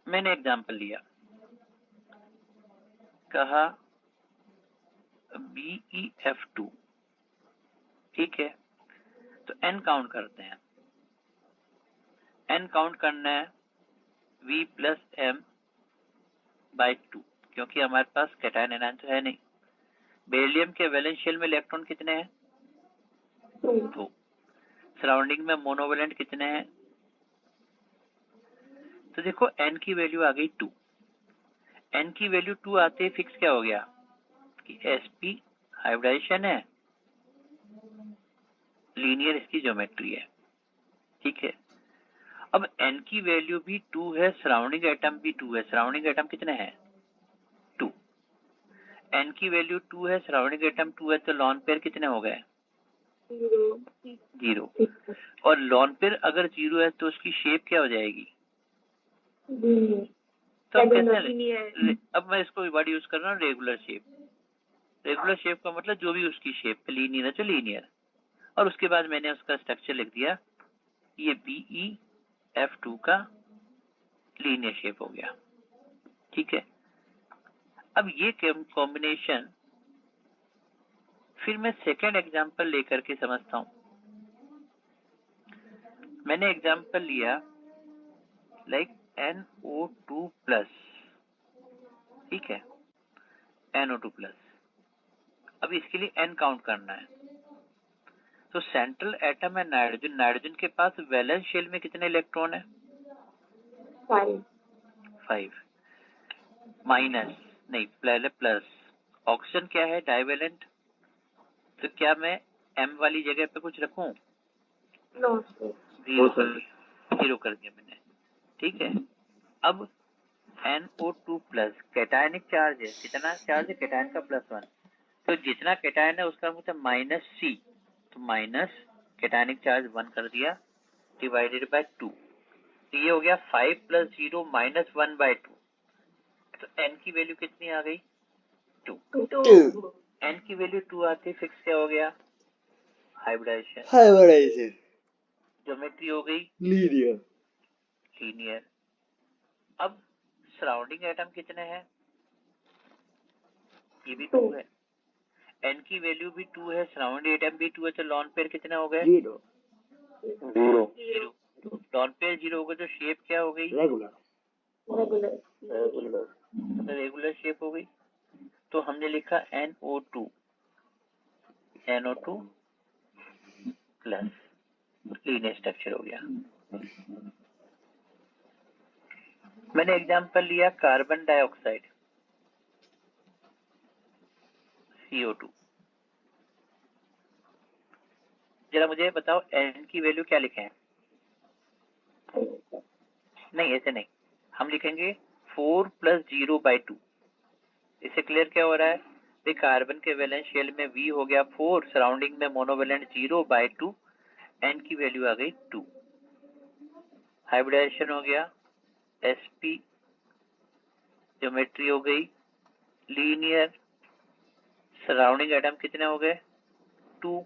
मैंने एग्जांपल लिया, कहा BeF2, ठीक है। तो n काउंट करते हैं, n काउंट करना है V प्लस M बाई 2, क्योंकि हमारे पास कैटायन एनायन तो है नहीं। बेरिलियम के वैलेंस शेल में इलेक्ट्रॉन कितने हैं? 2। सराउंडिंग में मोनोवेलेंट कितने हैं? तो देखो n की वैल्यू आ गई 2। n की वैल्यू 2 आते ही फिक्स क्या हो गया कि sp हाइब्रिडाइजेशन है, लीनियर इसकी ज्योमेट्री है, ठीक है। अब n की वैल्यू भी 2 है, सराउंडिंग एटम भी 2 है। सराउंडिंग एटम कितने हैं? 2। n की वैल्यू 2 है, सराउंडिंग एटम 2 है, तो लॉन पेयर कितने हो गए? 0। और लॉन पेयर अगर 0 है तो उसकी शेप क्या हो जाएगी? तो हम कैसे, अब मैं इसको वर्ड यूज कर रहा हूँ रेगुलर शेप। रेगुलर शेप का मतलब जो भी उसकी शेप, लीनियर है तो लीनियर। और उसके बाद मैंने उसका स्ट्रक्चर लिख दिया, ये BeF2 का लीनियर शेप हो गया, ठीक है। अब ये कॉम्बिनेशन फिर मैं सेकेंड एग्जांपल लेकर के समझता हूं। मैंने एग्जांपल लिया लाइक NO2 प्लस, ठीक है, NO2 प्लस। अब इसके लिए n काउंट करना है। तो सेंट्रल एटम है नाइट्रोजन। नाइट्रोजन के पास वैलेंस शेल में कितने इलेक्ट्रॉन है? 5। माइनस नहीं, पहले प्लस। ऑक्सीजन क्या है? डाइवेलेंट। तो क्या मैं m वाली जगह पे कुछ रखूं? जीरो कर दिया मैंने, ठीक है। अब NO2 प्लस कैटायनिक चार्ज है, कितना चार्ज है? कैटायन का +1। तो जितना कैटायन है उसका मतलब -C, तो माइनस कैटायनिक चार्ज 1 कर दिया डिवाइडेड बाय 2। तो ये हो गया 5 + 0 -1/2। तो n की वैल्यू कितनी आ गई? 2। n की वैल्यू 2 आती फिक्स क्या हो गया? हाइब्रिडाइजेशन। ज्योमेट्री हो गई लीनियर। अब सराउंडिंग एटम कितने हैं? ये भी 2 है। n की वैल्यू भी 2 है, सराउंडिंग एटम भी 2 है, तो लॉन पेयर कितने हो गए? 0। लॉन पेयर 0 हो गए तो शेप क्या हो गई? रेगुलर शेप हो गई। तो हमने लिखा NO2 प्लस, लीनियर स्ट्रक्चर हो गया। मैंने एग्जांपल लिया कार्बन डाइऑक्साइड CO2। जरा मुझे बताओ n की वैल्यू क्या लिखें? नहीं, ऐसे नहीं, हम लिखेंगे 4 + 0/2। इससे क्लियर क्या हो रहा है? कार्बन के वैलेंस शेल में V हो गया 4, सराउंडिंग में मोनोवेलेंट 0/2, n की वैल्यू आ गई 2। हाइब्रिडाइजेशन हो गया sp, ज्योमेट्री हो गई लीनियर। सराउंडिंग एटम कितने हो गए? 2।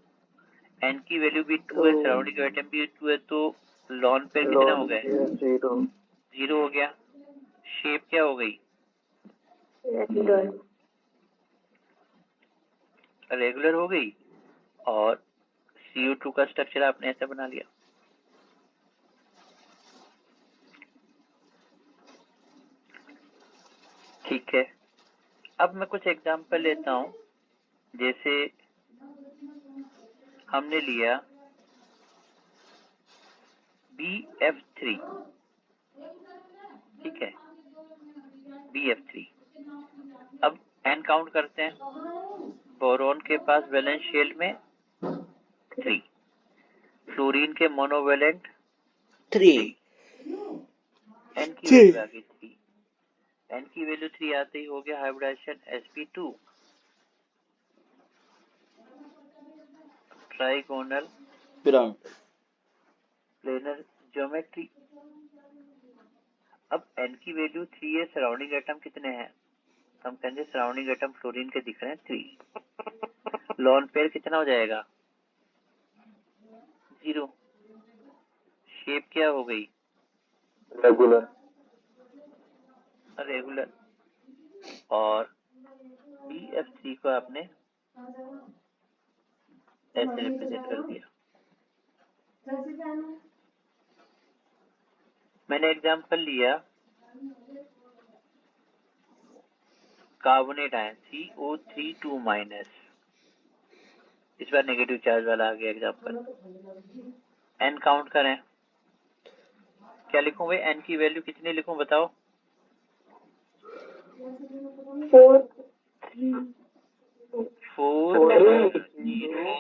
n की वैल्यू भी 2 है, सराउंडिंग एटम भी 2 है, तो लॉन पेयर कितने हो गए? 0 हो गया। शेप क्या हो गई? रेगुलर हो गई। और CO2 का स्ट्रक्चर आपने ऐसे बना लिया। ठीक है, अब मैं कुछ एग्जांपल लेता हूं। जैसे हमने लिया BF3, ठीक है, BF3। अब n काउंट करते हैं। बोरोन के पास वैलेंस शेल में 3, फ्लोरीन के मोनोवेलेंट 3, n की वैल्यू आ गई 3। n की वैल्यू 3 आते ही हो गया hybridization sp2, trigonal planar geometry. अब n की वैल्यू 3 है, सराउंडिंग एटम कितने हैं? हम कहेंगे सराउंडिंग एटम फ्लोरीन के दिख रहे हैं 3। लॉन पेयर कितना हो जाएगा? 0। शेप क्या हो गई? रेगुलर। और BF3 को आपने ऐसे रिप्रेजेंट कर दिया। मैंने एग्जांपल लिया कार्बोनेट आयन CO3 -, इस बार नेगेटिव चार्ज वाला आ गया एग्जांपल। एन काउंट करें, क्या लिखूं भाई? एन की वैल्यू कितनी लिखूं बताओ? 4 3 4 0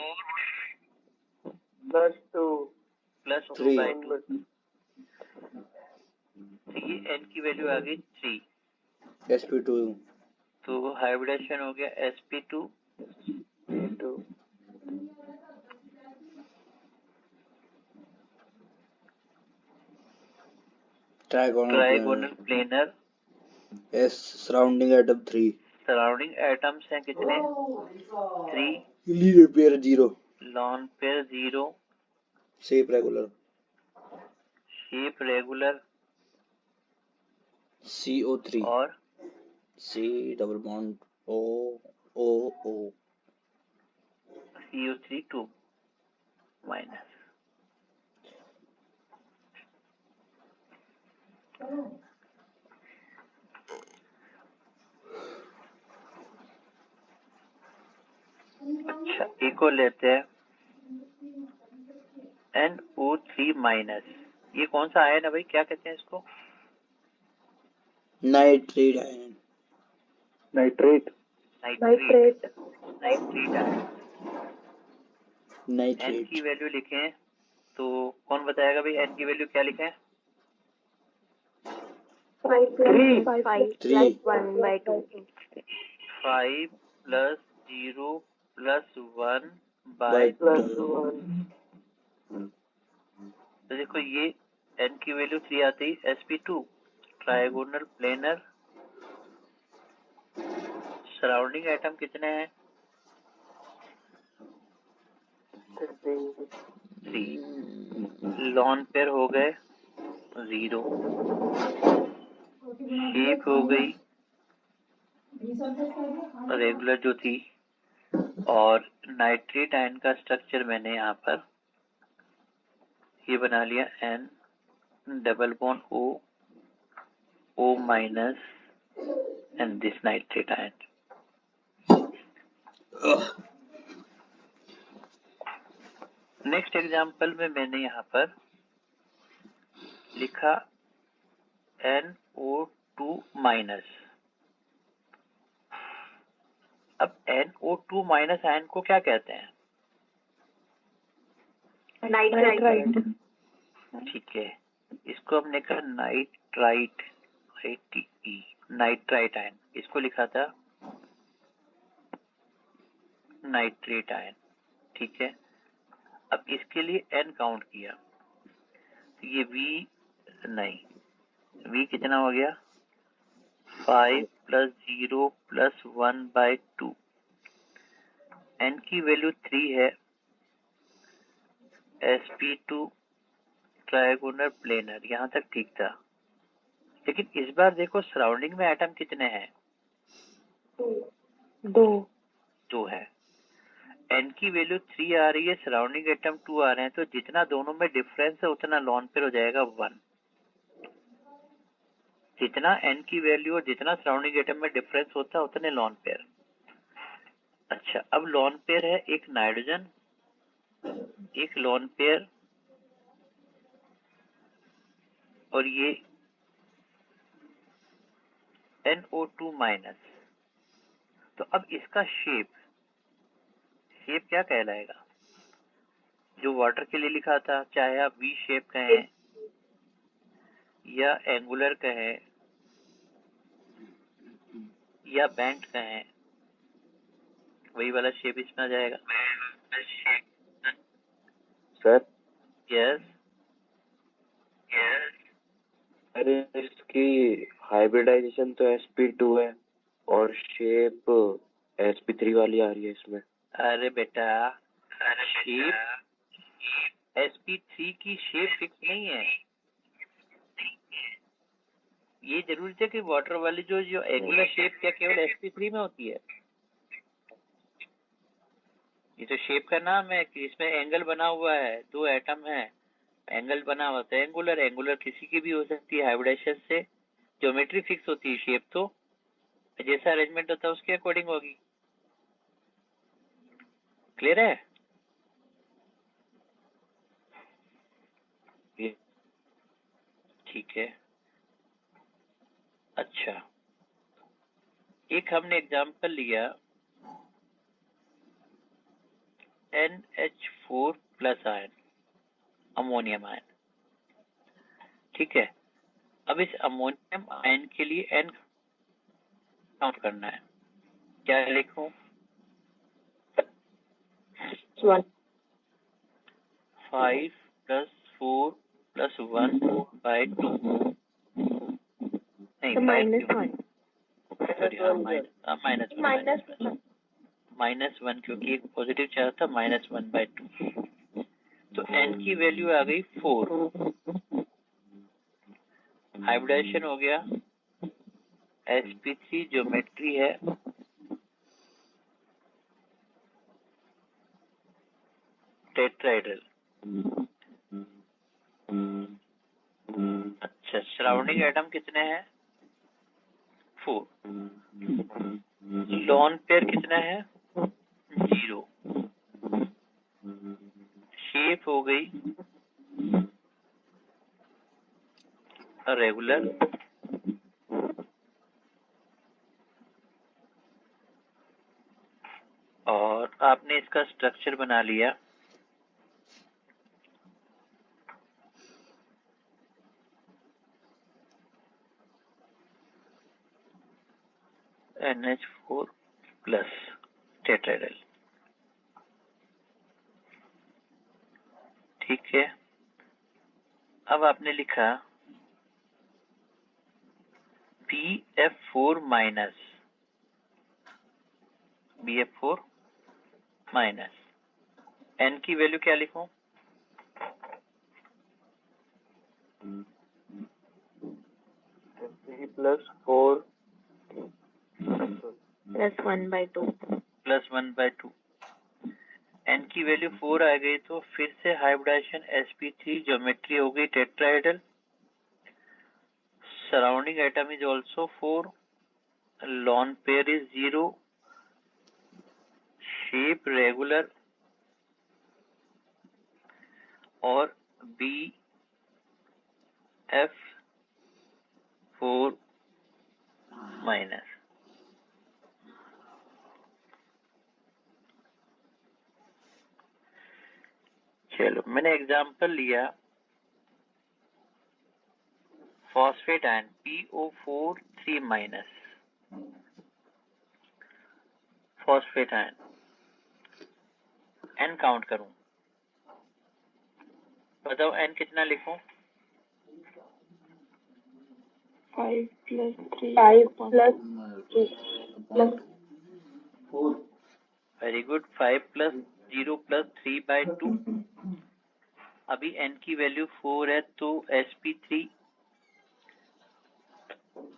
+2 प्लस 2 3 बाई 2, तो ये एन की वैल्यू आ गई 3। sp2 तो हाइब्रिडेशन हो गया sp2 2 trigonal planar s surrounding atom 3 surrounding atoms हैं कितने? 3, lead pair 0 lone pair 0, shape regular shape regular CO3 और C double bond O O O CO3 2 minus. अच्छा, एक और लेते हैं NO3-। ये कौन सा आयन है भाई, क्या कहते हैं इसको? nitrate ion nitrate nitrate ion. N nitrate की वैल्यू लिखें तो कौन बताएगा भाई एन की वैल्यू क्या लिखें? 5 + 5 3 + 1/2 5 + 0 + 1 by बाय 2 तो देखो ये एन की वैल्यू 3 आती है। sp2 trigonal planar surrounding atom कितने हैं? 3। लॉन पेयर हो गए 0, शेप हो गई रेगुलर जो थी, और नाइट्रेट आयन का स्ट्रक्चर मैंने यहाँ पर ये बना लिया N double bond O- and this nitrate ion. Next example में मैंने यहाँ पर लिखा NO2-। अब NO2- आयन को क्या कहते हैं? नाइट्राइट ठीक है, इसको हमने कहा नाइट्राइट ITE नाइट्राइट आयन, इसको लिखा था नाइट्रेट आयन। ठीक है, अब इसके लिए N काउंट किया तो ये V नहीं, V कितना हो गया? 5 + 0 + 1/2। N की वैल्यू 3 है। sp2 ट्राइगोनल प्लेनर, यहाँ तक ठीक था, लेकिन इस बार देखो सराउंडिंग में एटम कितने हैं? 2 है। N की वैल्यू 3 आ रही है, सराउंडिंग एटम 2 आ रहे हैं, तो जितना दोनों में डिफरेंस है उतना लॉन पेयर हो जाएगा 1। जितना N की वैल्यू और जितना सराउंडिंग एटम में डिफरेंस होता है उतने लॉन पेयर। अच्छा, अब लॉन पेयर है एक नाइट्रोजन, एक लॉन पेयर, और ये NO2-। तो अब इसका शेप क्या कहलाएगा? जो वाटर के लिए लिखा था, चाहे आप V शेप कहें या एंगुलर कहें या बैंड कहें, वही वाला शेप इसमें आ जाएगा। सर यस, अरे इसकी हाइब्रिडाइजेशन तो sp2 है और शेप sp3 वाली आ रही है इसमें। अरे बेटा, शेप sp3 की शेप फिक्स नहीं है। ये जरूरी है कि वाटर वाली जो एंगुलर शेप क्या केवल sp3 में होती है? ये तो शेप का नाम है कि इसमें एंगल बना हुआ है, दो एटम है, एंगल बना हुआ तो एंगुलर, एंगुलर किसी की भी हो सकती है, हाइब्रिडाइजेशन से ज्योमेट्री फिक्स होती है, शेप तो जैसा अरेंजमेंट होता है उसके अकॉर्डिंग होगी। क्लियर है? ठीक है। अच्छा, एक हमने एग्जांपल लिया NH4 plus ion, ammonium ion. ठीक है, अब इस अमोनियम आयन के लिए N काउंट करना है, क्या लिखूं? 5 प्लस 4 प्लस 1 बाई 2, नहीं -1, सॉरी -1 क्योंकि एक पॉजिटिव चार्ज था, -1/2। तो n की वैल्यू आ गई 4, हाइब्रिडाइजेशन हो गया, sp3 ज्योमेट्री है, टेट्राहेड्रल। अच्छा, सराउंडिंग एटम कितने हैं? 4। लॉन पेयर कितना है? 0। शेप हो गई रेगुलर, और आपने इसका स्ट्रक्चर बना लिया। NH4 plus tetrahedral. ठीक है, अब आपने लिखा BF4 minus, BF4 minus, N की वैल्यू क्या लिखूं? 3 प्लस 4 प्लस 1/2। प्लस 1/2। N की वैल्यू 4 आ गई तो फिर से हाइब्रिडाइजेशन sp3 ज्योमेट्री हो गई tetrahedral, surrounding atom is also 4, lone pair is 0, shape regular, और BF4 माइनस। चलो, मैंने एग्जांपल लिया phosphate ion PO4 3 minus, phosphate ion N count करूं, बताओ N कितना लिखूं? 5 plus 4। Very good, 5 plus 0 plus 3/2। अभी N की वैल्यू 4 है तो sp3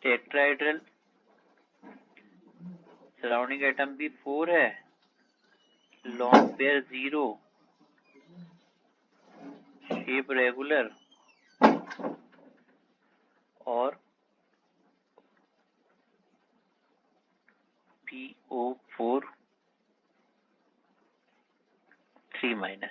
टेट्राहेड्रल, सराउंडिंग एटम भी 4 है, लॉन पेयर 0, शेप रेगुलर, और PO4 3 माइनस।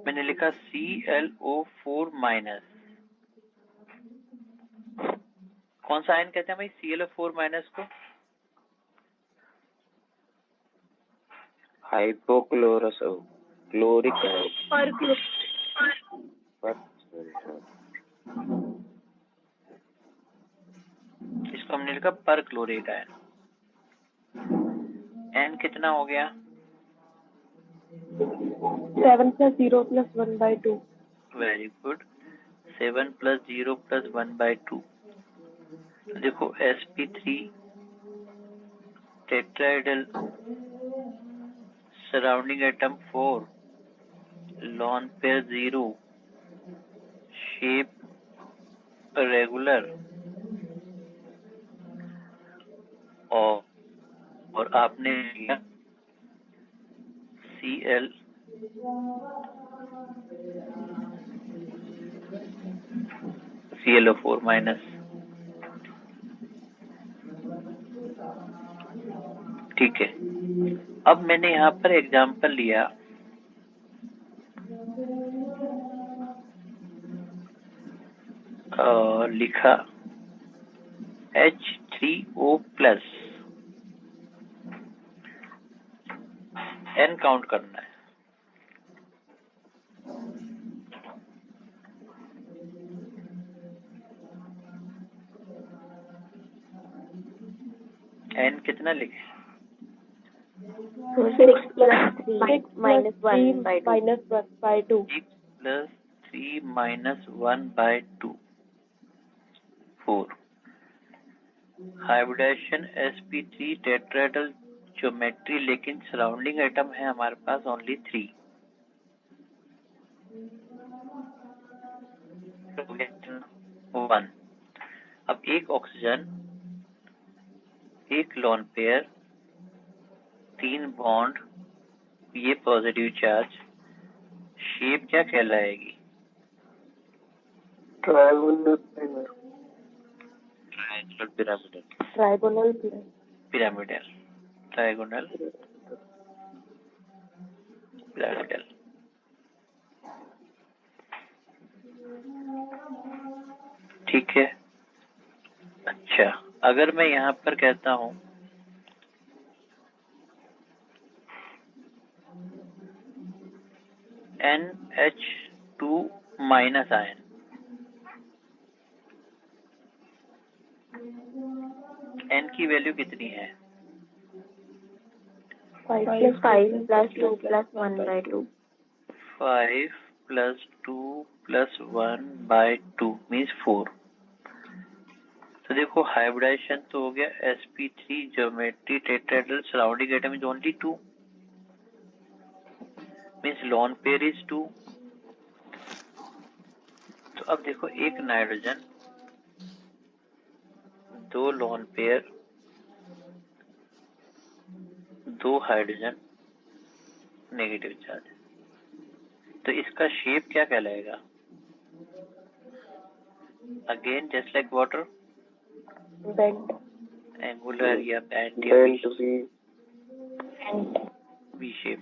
मैंने लिखा ClO4 माइनस। कौन सा आयन कहते हैं भाई ClO4 माइनस को? हाइपोक्लोरस क्लोरिक इसको हमने लिखा पर क्लोरेट आयन। N कितना हो गया? 7 plus 0 plus 1/2। Very good, 7 plus 0 plus 1/2। देखो sp3 tetrahedral, surrounding atom 4, lone pair 0, shape regular, और आपने लिया Cl ClO4 माइनस, ठीक है। अब मैंने यहाँ पर एग्जाम्पल लिया लिखा H3O प्लस, N काउंट करना है, N कितना लिखे? 6 plus 3 minus 1 by 2. 6 plus 3 minus 1 by 2, 4. Hybridization sp3 tetrahedral geometry, लेकिन सराउंडिंग एटम है हमारे पास ओनली 3। 1। अब एक ऑक्सीजन, एक लोन पेयर, 3 बॉन्ड, ये पॉजिटिव चार्ज, शेप क्या कहलाएगी? Triangular pyramidal, trigonal pyramidal. ठीक है। अच्छा, अगर मैं यहाँ पर कहता हूँ NH2 माइनस आयन, N की वैल्यू कितनी है? 5 plus 2 plus 1 by 2. 5 plus 2 plus 1 by 2 means 4। तो देखो हाइब्रिडाइजेशन तो हो गया sp3 geometry tetrahedral, surrounding atom is only 2 means lone pair is 2। तो अब देखो एक nitrogen, 2 lone pair, 2 hydrogen, negative charge, तो इसका शेप क्या कहलाएगा? Again just like water, Bent. Angular या बैंड या वी शेप।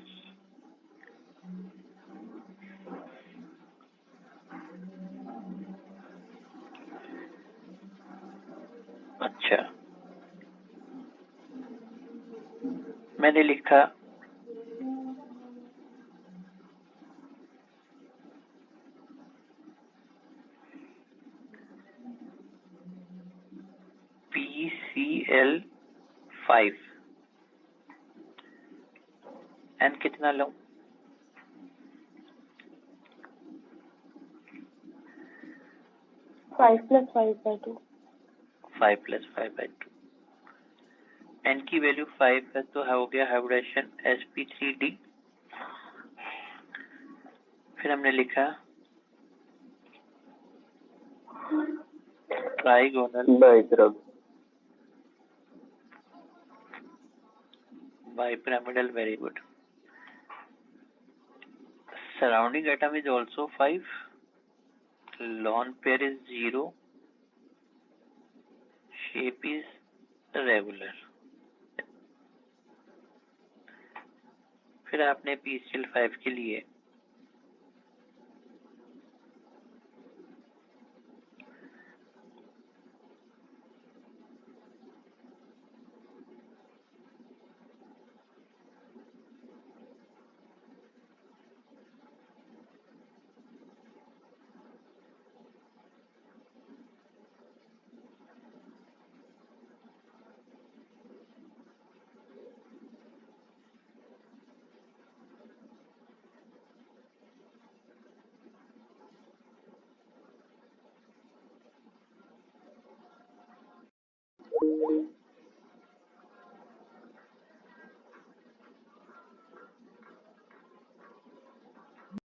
अच्छा, मैंने लिखा PCl5, N कितना लूं? 5 plus 5 by 2. 5 plus 5 by 2। N की वैल्यू 5 है तो हो गया हाइब्रिडाइजेशन sp3d। फिर हमने लिखा trigonal bipyramidal, very good. Surrounding atom is also 5, lone pair is 0, shape is regular। फिर आपने PCl5 के लिए